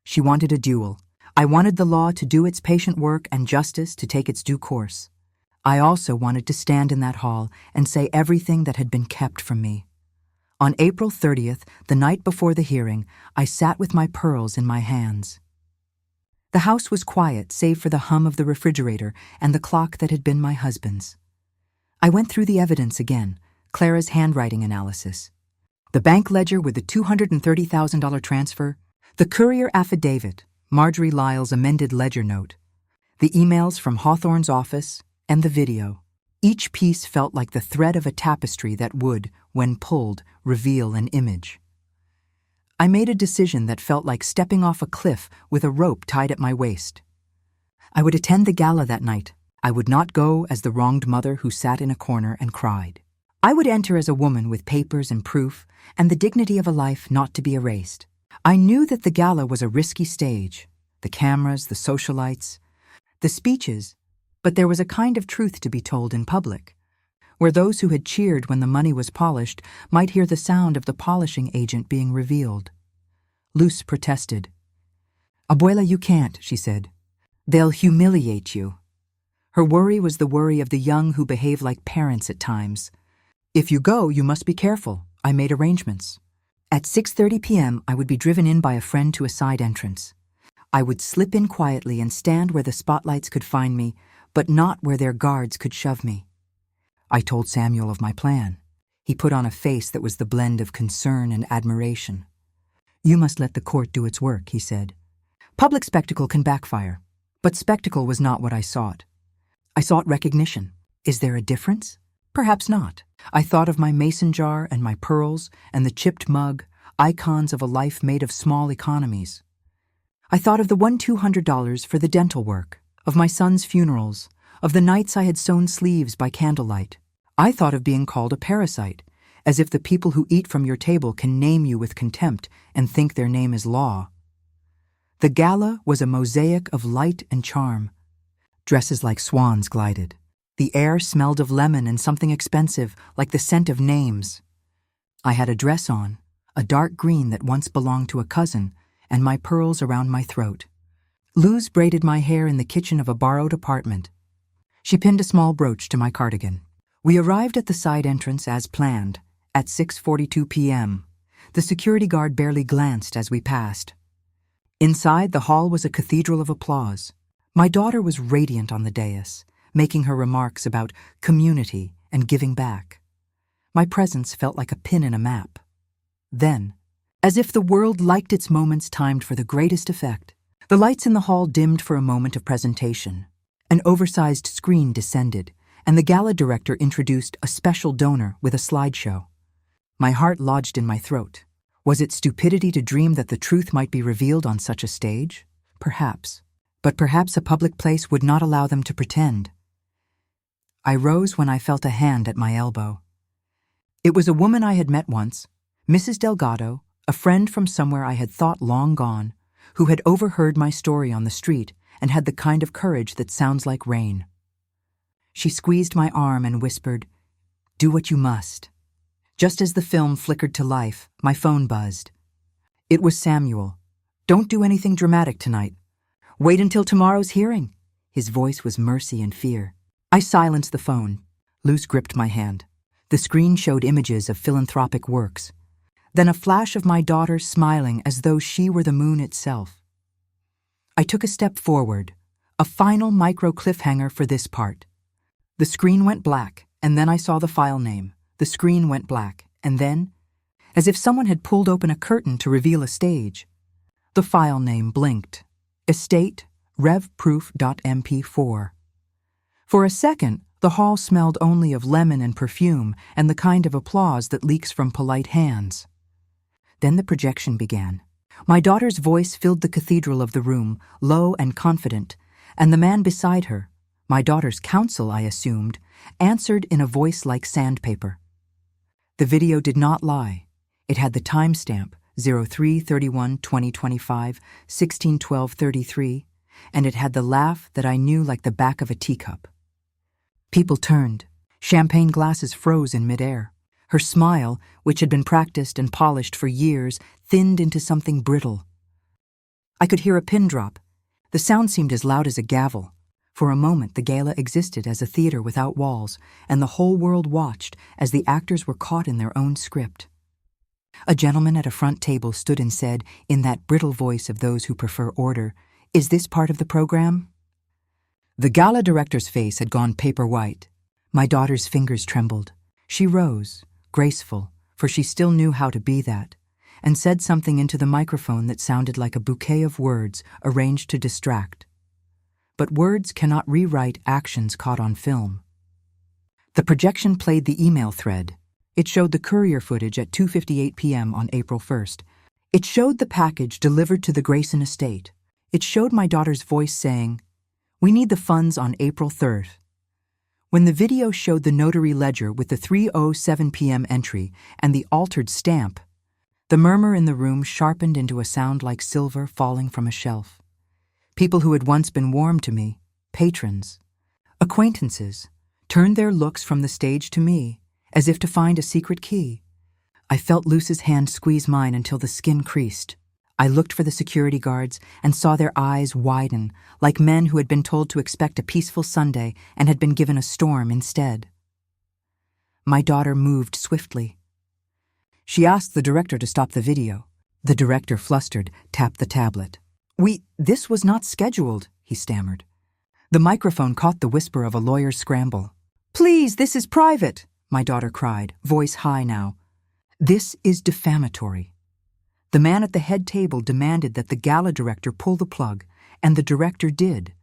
She wanted a duel. I wanted the law to do its patient work and justice to take its due course. I also wanted to stand in that hall and say everything that had been kept from me. On April 30th, the night before the hearing, I sat with my pearls in my hands. The house was quiet save for the hum of the refrigerator and the clock that had been my husband's. I went through the evidence again, Clara's handwriting analysis. The bank ledger with the $230,000 transfer, the courier affidavit, Marjorie Lyle's amended ledger note, the emails from Hawthorne's office, and the video. Each piece felt like the thread of a tapestry that would, when pulled, reveal an image. I made a decision that felt like stepping off a cliff with a rope tied at my waist. I would attend the gala that night. I would not go as the wronged mother who sat in a corner and cried. I would enter as a woman with papers and proof and the dignity of a life not to be erased. I knew that the gala was a risky stage, the cameras, the socialites, the speeches, but there was a kind of truth to be told in public, where those who had cheered when the money was polished might hear the sound of the polishing agent being revealed. Luce protested. "Abuela, you can't," she said. "They'll humiliate you." Her worry was the worry of the young who behave like parents at times. "If you go, you must be careful." I made arrangements. At 6:30 p.m., I would be driven in by a friend to a side entrance. I would slip in quietly and stand where the spotlights could find me, but not where their guards could shove me. I told Samuel of my plan. He put on a face that was the blend of concern and admiration. "You must let the court do its work," he said. "Public spectacle can backfire, but spectacle was not what I sought. I sought recognition. Is there a difference? Perhaps not. I thought of my mason jar and my pearls and the chipped mug, icons of a life made of small economies. I thought of the $200 for the dental work, of my son's funerals, of the nights I had sewn sleeves by candlelight. I thought of being called a parasite, as if the people who eat from your table can name you with contempt and think their name is law. The gala was a mosaic of light and charm. Dresses like swans glided. The air smelled of lemon and something expensive, like the scent of names. I had a dress on, a dark green that once belonged to a cousin, and my pearls around my throat. Luz braided my hair in the kitchen of a borrowed apartment. She pinned a small brooch to my cardigan. We arrived at the side entrance as planned, at 6:42 p.m. The security guard barely glanced as we passed. Inside, the hall was a cathedral of applause. My daughter was radiant on the dais, making her remarks about community and giving back. My presence felt like a pin in a map. Then, as if the world liked its moments timed for the greatest effect, the lights in the hall dimmed for a moment of presentation. An oversized screen descended, and the gala director introduced a special donor with a slideshow. My heart lodged in my throat. Was it stupidity to dream that the truth might be revealed on such a stage? Perhaps. But perhaps a public place would not allow them to pretend. I rose when I felt a hand at my elbow. It was a woman I had met once, Mrs. Delgado, a friend from somewhere I had thought long gone, who had overheard my story on the street and had the kind of courage that sounds like rain. She squeezed my arm and whispered, "Do what you must." Just as the film flickered to life, my phone buzzed. It was Samuel. "Don't do anything dramatic tonight. Wait until tomorrow's hearing." His voice was mercy and fear. I silenced the phone. Luz gripped my hand. The screen showed images of philanthropic works. Then a flash of my daughter smiling as though she were the moon itself. I took a step forward, a final micro cliffhanger for this part. The screen went black, and then I saw the file name. The screen went black, and then, as if someone had pulled open a curtain to reveal a stage, the file name blinked. Estate revproof.mp4. For a second, the hall smelled only of lemon and perfume and the kind of applause that leaks from polite hands. Then the projection began. My daughter's voice filled the cathedral of the room, low and confident, and the man beside her, my daughter's counsel, I assumed, answered in a voice like sandpaper. The video did not lie. It had the timestamp 03/31/2025, 16/12/33, and it had the laugh that I knew like the back of a teacup. People turned. Champagne glasses froze in midair. Her smile, which had been practiced and polished for years, thinned into something brittle. I could hear a pin drop. The sound seemed as loud as a gavel. For a moment, the gala existed as a theater without walls, and the whole world watched as the actors were caught in their own script. A gentleman at a front table stood and said, in that brittle voice of those who prefer order, "Is this part of the program?" The gala director's face had gone paper white. My daughter's fingers trembled. She rose, graceful, for she still knew how to be that, and said something into the microphone that sounded like a bouquet of words arranged to distract. But words cannot rewrite actions caught on film. The projection played the email thread. It showed the courier footage at 2:58 p.m. on April 1st. It showed the package delivered to the Grayson estate. It showed my daughter's voice saying, "We need the funds on April 3rd. When the video showed the notary ledger with the 3:07 p.m. entry and the altered stamp, the murmur in the room sharpened into a sound like silver falling from a shelf. People who had once been warm to me, patrons, acquaintances, turned their looks from the stage to me, as if to find a secret key. I felt Luce's hand squeeze mine until the skin creased. I looked for the security guards and saw their eyes widen, like men who had been told to expect a peaceful Sunday and had been given a storm instead. My daughter moved swiftly. She asked the director to stop the video. The director, flustered, tapped the tablet. This was not scheduled," he stammered. The microphone caught the whisper of a lawyer's scramble. "Please, this is private," my daughter cried, voice high now. "This is defamatory." The man at the head table demanded that the gala director pull the plug, and the director did,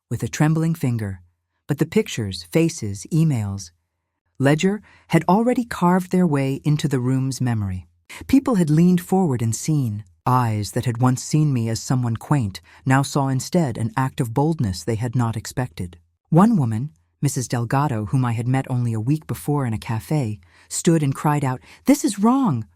with a trembling finger. But the pictures, faces, emails, ledger had already carved their way into the room's memory. People had leaned forward and seen. Eyes that had once seen me as someone quaint now saw instead an act of boldness they had not expected. One woman, Mrs. Delgado, whom I had met only a week before in a cafe, stood and cried out, "This is wrong!"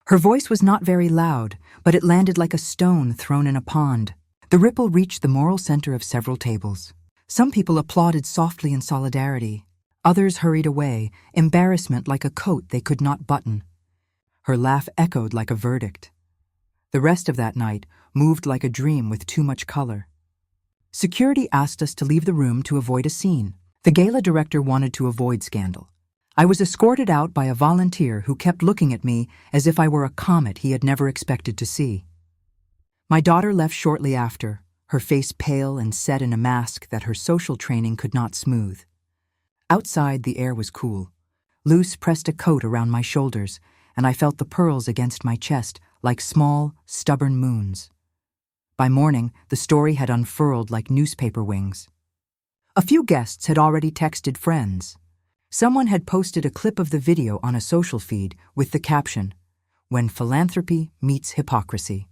Her voice was not very loud, but it landed like a stone thrown in a pond. The ripple reached the moral center of several tables. Some people applauded softly in solidarity. Others hurried away, embarrassment like a coat they could not button. Her laugh echoed like a verdict. The rest of that night moved like a dream with too much color. Security asked us to leave the room to avoid a scene. The gala director wanted to avoid scandal. I was escorted out by a volunteer who kept looking at me as if I were a comet he had never expected to see. My daughter left shortly after, her face pale and set in a mask that her social training could not smooth. Outside, the air was cool. Luce pressed a coat around my shoulders, and I felt the pearls against my chest like small, stubborn moons. By morning, the story had unfurled like newspaper wings. A few guests had already texted friends. Someone had posted a clip of the video on a social feed with the caption, "When philanthropy meets hypocrisy."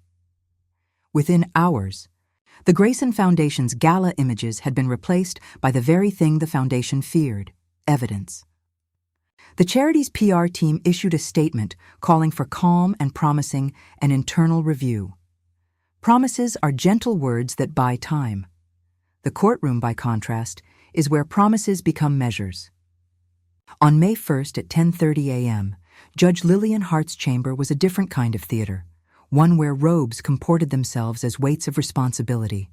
Within hours, the Grayson Foundation's gala images had been replaced by the very thing the foundation feared, evidence. The charity's PR team issued a statement calling for calm and promising an internal review. Promises are gentle words that buy time. The courtroom, by contrast, is where promises become measures. On May 1st at 10:30 a.m., Judge Lillian Hart's chamber was a different kind of theater, one where robes comported themselves as weights of responsibility.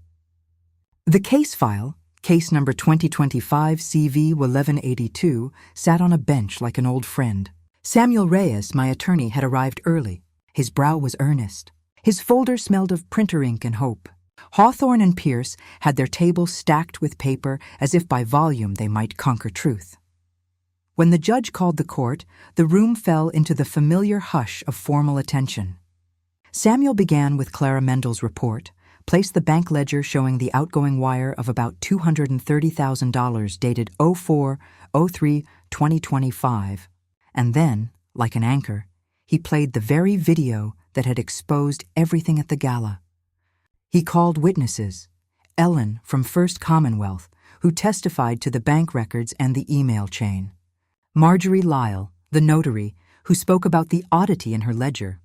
The case file, case number 2025 CV 1182, sat on a bench like an old friend. Samuel Reyes, my attorney, had arrived early. His brow was earnest. His folder smelled of printer ink and hope. Hawthorne and Pierce had their tables stacked with paper as if by volume they might conquer truth. When the judge called the court, the room fell into the familiar hush of formal attention. Samuel began with Clara Mendel's report, placed the bank ledger showing the outgoing wire of about $230,000 dated 04/03/2025, and then, like an anchor, he played the very video that had exposed everything at the gala. He called witnesses, Ellen from First Commonwealth, who testified to the bank records and the email chain, Marjorie Lyle, the notary, who spoke about the oddity in her ledger,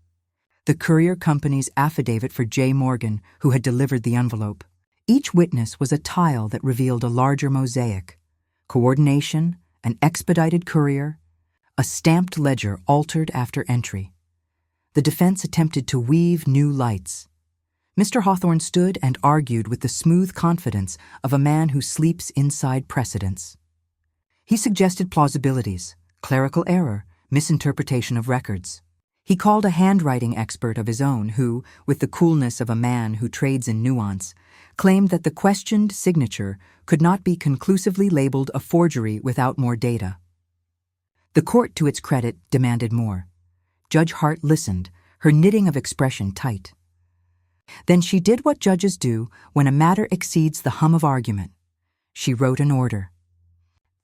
the courier company's affidavit for J. Morgan, who had delivered the envelope. Each witness was a tile that revealed a larger mosaic: coordination, an expedited courier, a stamped ledger altered after entry. The defense attempted to weave new lights. Mr. Hawthorne stood and argued with the smooth confidence of a man who sleeps inside precedents. He suggested plausibilities, clerical error, misinterpretation of records. He called a handwriting expert of his own who, with the coolness of a man who trades in nuance, claimed that the questioned signature could not be conclusively labeled a forgery without more data. The court, to its credit, demanded more. Judge Hart listened, her knitting of expression tight. Then she did what judges do when a matter exceeds the hum of argument. She wrote an order.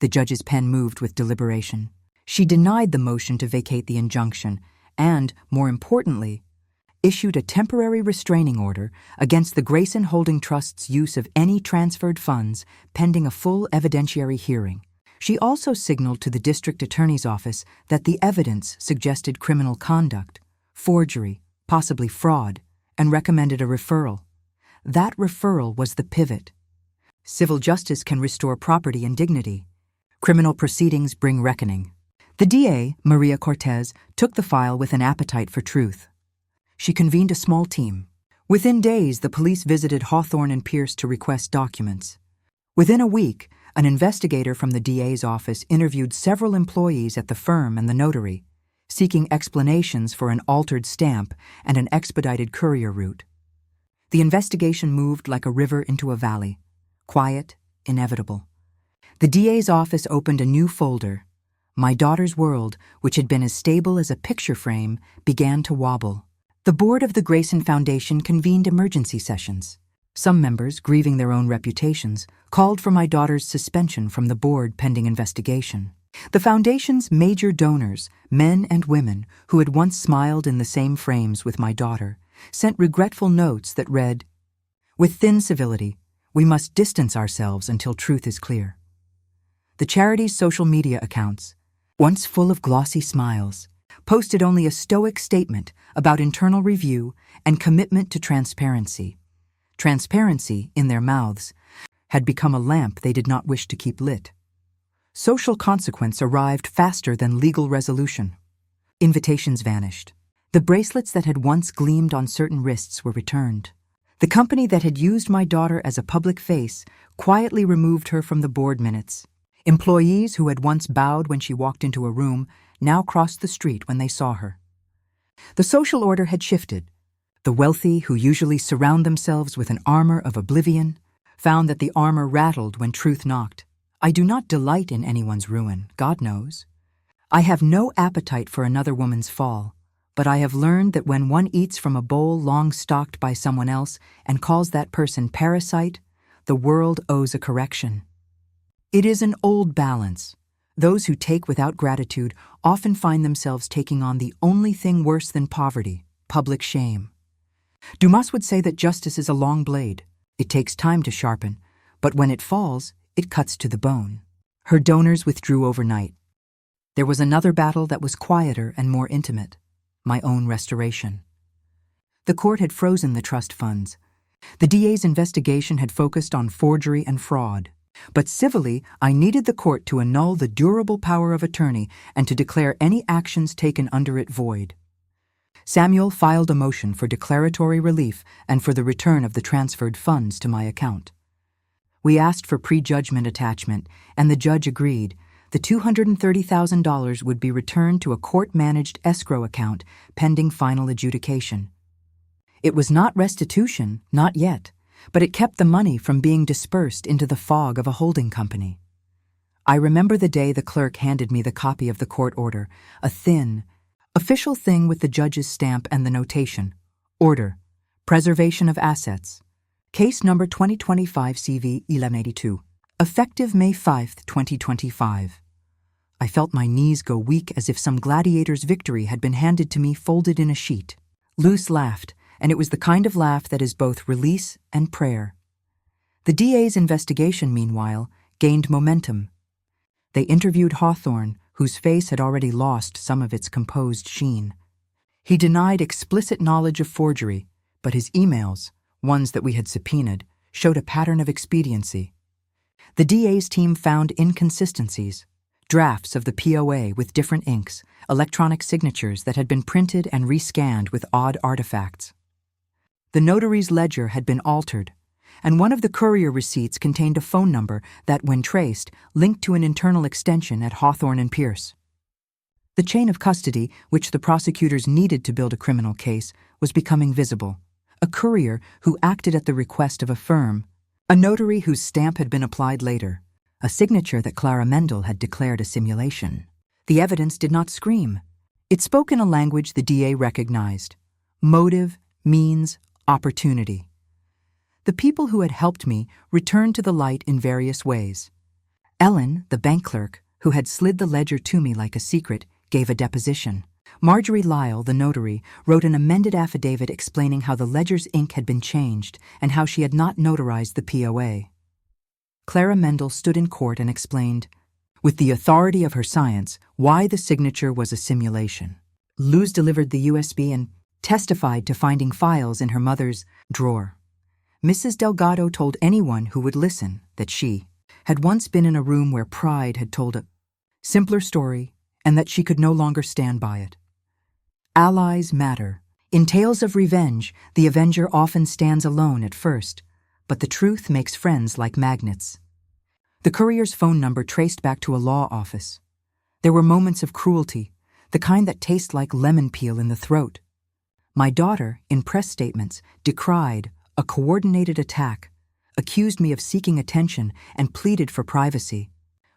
The judge's pen moved with deliberation. She denied the motion to vacate the injunction and, more importantly, issued a temporary restraining order against the Grayson Holding Trust's use of any transferred funds pending a full evidentiary hearing. She also signaled to the district attorney's office that the evidence suggested criminal conduct, forgery, possibly fraud, and recommended a referral. That referral was the pivot. Civil justice can restore property and dignity. Criminal proceedings bring reckoning. The DA, Maria Cortez, took the file with an appetite for truth. She convened a small team. Within days, the police visited Hawthorne and Pierce to request documents. Within a week, an investigator from the DA's office interviewed several employees at the firm and the notary, seeking explanations for an altered stamp and an expedited courier route. The investigation moved like a river into a valley, quiet, inevitable. The DA's office opened a new folder. My daughter's world, which had been as stable as a picture frame, began to wobble. The board of the Grayson Foundation convened emergency sessions. Some members, grieving their own reputations, called for my daughter's suspension from the board pending investigation. The foundation's major donors, men and women who had once smiled in the same frames with my daughter, sent regretful notes that read, "With thin civility, we must distance ourselves until truth is clear." The charity's social media accounts, once full of glossy smiles, posted only a stoic statement about internal review and commitment to transparency. Transparency, in their mouths, had become a lamp they did not wish to keep lit. Social consequence arrived faster than legal resolution. Invitations vanished. The bracelets that had once gleamed on certain wrists were returned. The company that had used my daughter as a public face quietly removed her from the board minutes. Employees who had once bowed when she walked into a room now crossed the street when they saw her. The social order had shifted. The wealthy, who usually surround themselves with an armor of oblivion, found that the armor rattled when truth knocked. I do not delight in anyone's ruin, God knows. I have no appetite for another woman's fall, but I have learned that when one eats from a bowl long stocked by someone else and calls that person Parasite, the world owes a correction. It is an old balance. Those who take without gratitude often find themselves taking on the only thing worse than poverty, public shame. Dumas would say that justice is a long blade. It takes time to sharpen, but when it falls, it cuts to the bone. Her donors withdrew overnight. There was another battle that was quieter and more intimate, my own restoration. The court had frozen the trust funds. The DA's investigation had focused on forgery and fraud. But civilly, I needed the court to annul the durable power of attorney and to declare any actions taken under it void. Samuel filed a motion for declaratory relief and for the return of the transferred funds to my account. We asked for prejudgment attachment, and the judge agreed. The $230,000 would be returned to a court-managed escrow account pending final adjudication. It was not restitution, not yet, but it kept the money from being dispersed into the fog of a holding company. I remember the day the clerk handed me the copy of the court order, a thin, official thing with the judge's stamp and the notation, Order, Preservation of Assets, Case number 2025 CV 1182, effective May 5, 2025. I felt my knees go weak as if some gladiator's victory had been handed to me folded in a sheet. Luce laughed, and it was the kind of laugh that is both release and prayer. The DA's investigation, meanwhile, gained momentum. They interviewed Hawthorne, whose face had already lost some of its composed sheen. He denied explicit knowledge of forgery, but his emails, ones that we had subpoenaed, showed a pattern of expediency. The DA's team found inconsistencies, drafts of the POA with different inks, electronic signatures that had been printed and rescanned with odd artifacts. The notary's ledger had been altered, and one of the courier receipts contained a phone number that, when traced, linked to an internal extension at Hawthorne and Pierce. The chain of custody, which the prosecutors needed to build a criminal case, was becoming visible. A courier who acted at the request of a firm, a notary whose stamp had been applied later, a signature that Clara Mendel had declared a simulation. The evidence did not scream. It spoke in a language the DA recognized: motive, means, opportunity. The people who had helped me returned to the light in various ways. Ellen, the bank clerk, who had slid the ledger to me like a secret, gave a deposition. Marjorie Lyle, the notary, wrote an amended affidavit explaining how the ledger's ink had been changed and how she had not notarized the POA. Clara Mendel stood in court and explained, with the authority of her science, why the signature was a simulation. Luz delivered the USB and testified to finding files in her mother's drawer. Mrs. Delgado told anyone who would listen that she had once been in a room where pride had told a simpler story and that she could no longer stand by it. Allies matter. In tales of revenge, the avenger often stands alone at first, but the truth makes friends like magnets. The courier's phone number traced back to a law office. There were moments of cruelty, the kind that taste like lemon peel in the throat. My daughter, in press statements, decried a coordinated attack, accused me of seeking attention, and pleaded for privacy.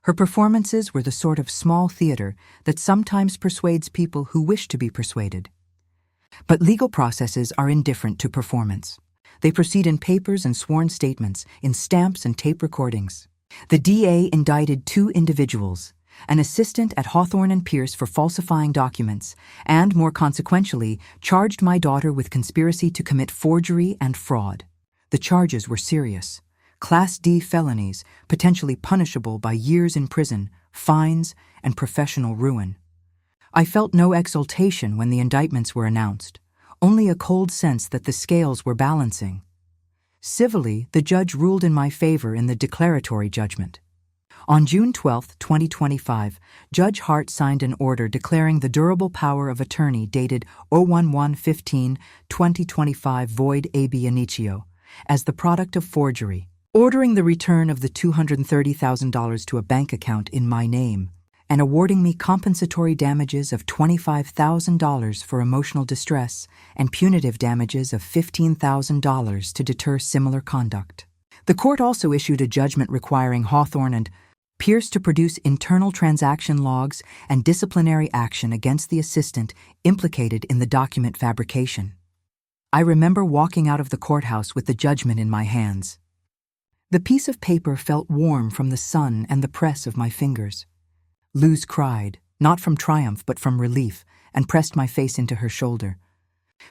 Her performances were the sort of small theater that sometimes persuades people who wish to be persuaded. But legal processes are indifferent to performance. They proceed in papers and sworn statements, in stamps and tape recordings. The DA indicted 2 individuals, an assistant at Hawthorne and Pierce for falsifying documents, and, more consequentially, charged my daughter with conspiracy to commit forgery and fraud. The charges were serious. Class D felonies, potentially punishable by years in prison, fines, and professional ruin. I felt no exultation when the indictments were announced, only a cold sense that the scales were balancing. Civilly, the judge ruled in my favor in the declaratory judgment. On June 12, 2025, Judge Hart signed an order declaring the durable power of attorney dated 011-15-2025 void ab initio as the product of forgery, ordering the return of the $230,000 to a bank account in my name, and awarding me compensatory damages of $25,000 for emotional distress and punitive damages of $15,000 to deter similar conduct. The court also issued a judgment requiring Hawthorne and Pierce to produce internal transaction logs and disciplinary action against the assistant implicated in the document fabrication. I remember walking out of the courthouse with the judgment in my hands. The piece of paper felt warm from the sun and the press of my fingers. Luz cried, not from triumph but from relief, and pressed my face into her shoulder.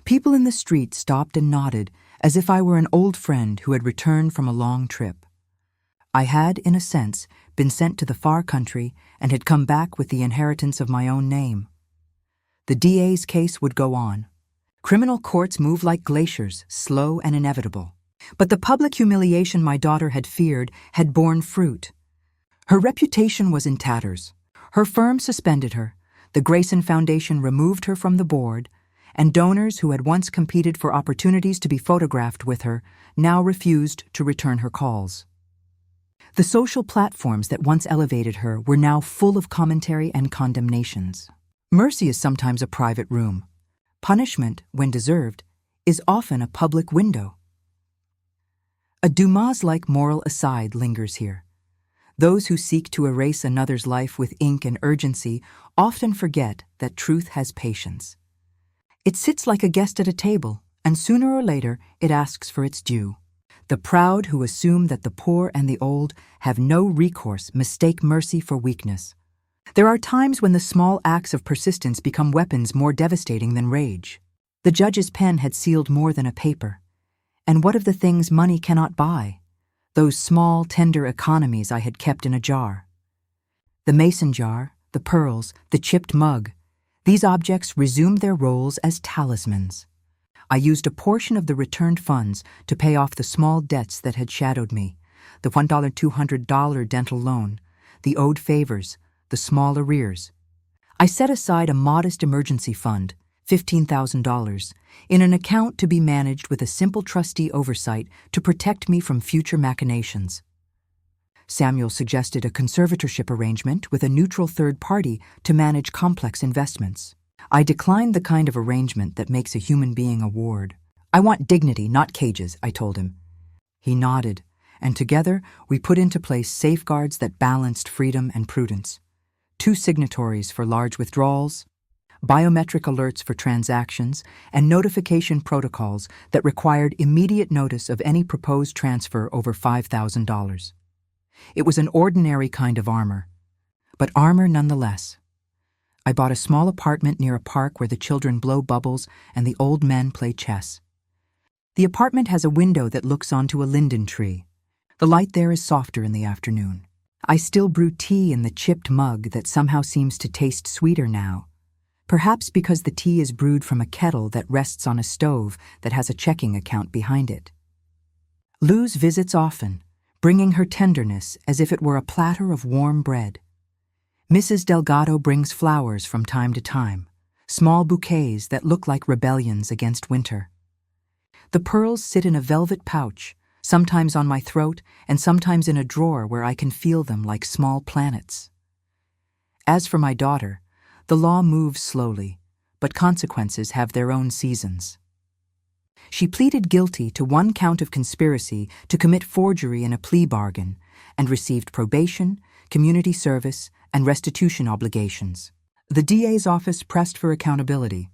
People in the street stopped and nodded, as if I were an old friend who had returned from a long trip. I had, in a sense, been sent to the far country and had come back with the inheritance of my own name. The DA's case would go on. Criminal courts move like glaciers, slow and inevitable. But the public humiliation my daughter had feared had borne fruit. Her reputation was in tatters. Her firm suspended her, the Grayson Foundation removed her from the board, and donors who had once competed for opportunities to be photographed with her now refused to return her calls. The social platforms that once elevated her were now full of commentary and condemnations. Mercy is sometimes a private room. Punishment, when deserved, is often a public window. A Dumas-like moral aside lingers here. Those who seek to erase another's life with ink and urgency often forget that truth has patience. It sits like a guest at a table, and sooner or later it asks for its due. The proud who assume that the poor and the old have no recourse mistake mercy for weakness. There are times when the small acts of persistence become weapons more devastating than rage. The judge's pen had sealed more than a paper. And what of the things money cannot buy? Those small, tender economies I had kept in a jar. The mason jar, the pearls, the chipped mug. These objects resumed their roles as talismans. I used a portion of the returned funds to pay off the small debts that had shadowed me, the $1,200 dental loan, the owed favors, the small arrears. I set aside a modest emergency fund, $15,000, in an account to be managed with a simple trustee oversight to protect me from future machinations. Samuel suggested a conservatorship arrangement with a neutral third party to manage complex investments. I declined the kind of arrangement that makes a human being a ward. I want dignity, not cages, I told him. He nodded, and together we put into place safeguards that balanced freedom and prudence. 2 signatories for large withdrawals, biometric alerts for transactions, and notification protocols that required immediate notice of any proposed transfer over $5,000. It was an ordinary kind of armor, but armor nonetheless. I bought a small apartment near a park where the children blow bubbles and the old men play chess. The apartment has a window that looks onto a linden tree. The light there is softer in the afternoon. I still brew tea in the chipped mug that somehow seems to taste sweeter now. Perhaps because the tea is brewed from a kettle that rests on a stove that has a checking account behind it. Luz visits often, bringing her tenderness as if it were a platter of warm bread. Mrs. Delgado brings flowers from time to time, small bouquets that look like rebellions against winter. The pearls sit in a velvet pouch, sometimes on my throat and sometimes in a drawer where I can feel them like small planets. As for my daughter, the law moves slowly, but consequences have their own seasons. She pleaded guilty to 1 count of conspiracy to commit forgery in a plea bargain and received probation, community service, and restitution obligations. The DA's office pressed for accountability.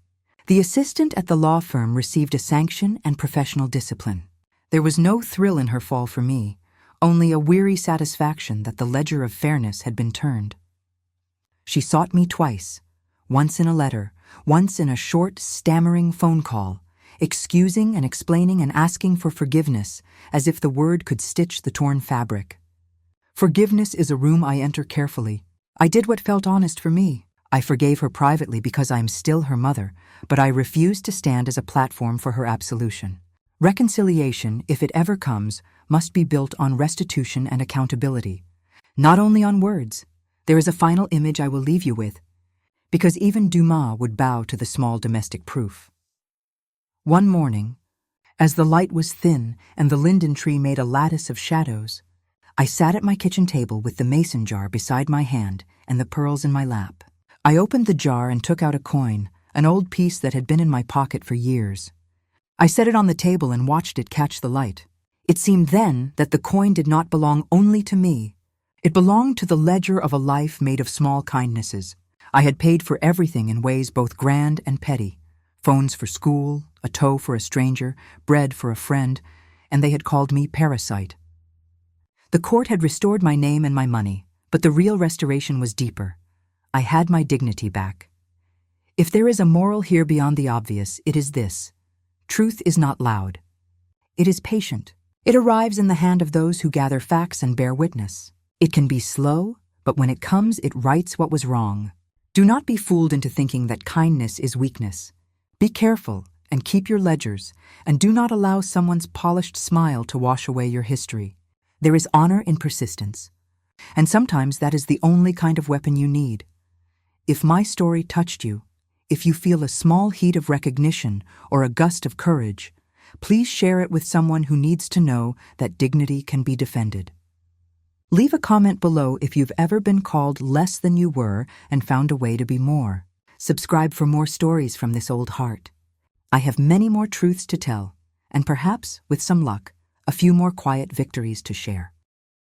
The assistant at the law firm received a sanction and professional discipline. There was no thrill in her fall for me, only a weary satisfaction that the ledger of fairness had been turned. She sought me twice, once in a letter, once in a short, stammering phone call, excusing and explaining and asking for forgiveness as if the word could stitch the torn fabric. Forgiveness is a room I enter carefully. I did what felt honest for me. I forgave her privately because I am still her mother, but I refuse to stand as a platform for her absolution. Reconciliation, if it ever comes, must be built on restitution and accountability, not only on words. There is a final image I will leave you with, because even Dumas would bow to the small domestic proof. One morning, as the light was thin and the linden tree made a lattice of shadows, I sat at my kitchen table with the mason jar beside my hand and the pearls in my lap. I opened the jar and took out a coin, an old piece that had been in my pocket for years. I set it on the table and watched it catch the light. It seemed then that the coin did not belong only to me. It belonged to the ledger of a life made of small kindnesses. I had paid for everything in ways both grand and petty. Phones for school, a tow for a stranger, bread for a friend, and they had called me Parasite. The court had restored my name and my money, but the real restoration was deeper. I had my dignity back. If there is a moral here beyond the obvious, it is this. Truth is not loud. It is patient. It arrives in the hand of those who gather facts and bear witness. It can be slow, but when it comes, it rights what was wrong. Do not be fooled into thinking that kindness is weakness. Be careful and keep your ledgers, and do not allow someone's polished smile to wash away your history. There is honor in persistence, and sometimes that is the only kind of weapon you need. If my story touched you, if you feel a small heat of recognition or a gust of courage, please share it with someone who needs to know that dignity can be defended. Leave a comment below if you've ever been called less than you were and found a way to be more. Subscribe for more stories from this old heart. I have many more truths to tell, and perhaps, with some luck, a few more quiet victories to share.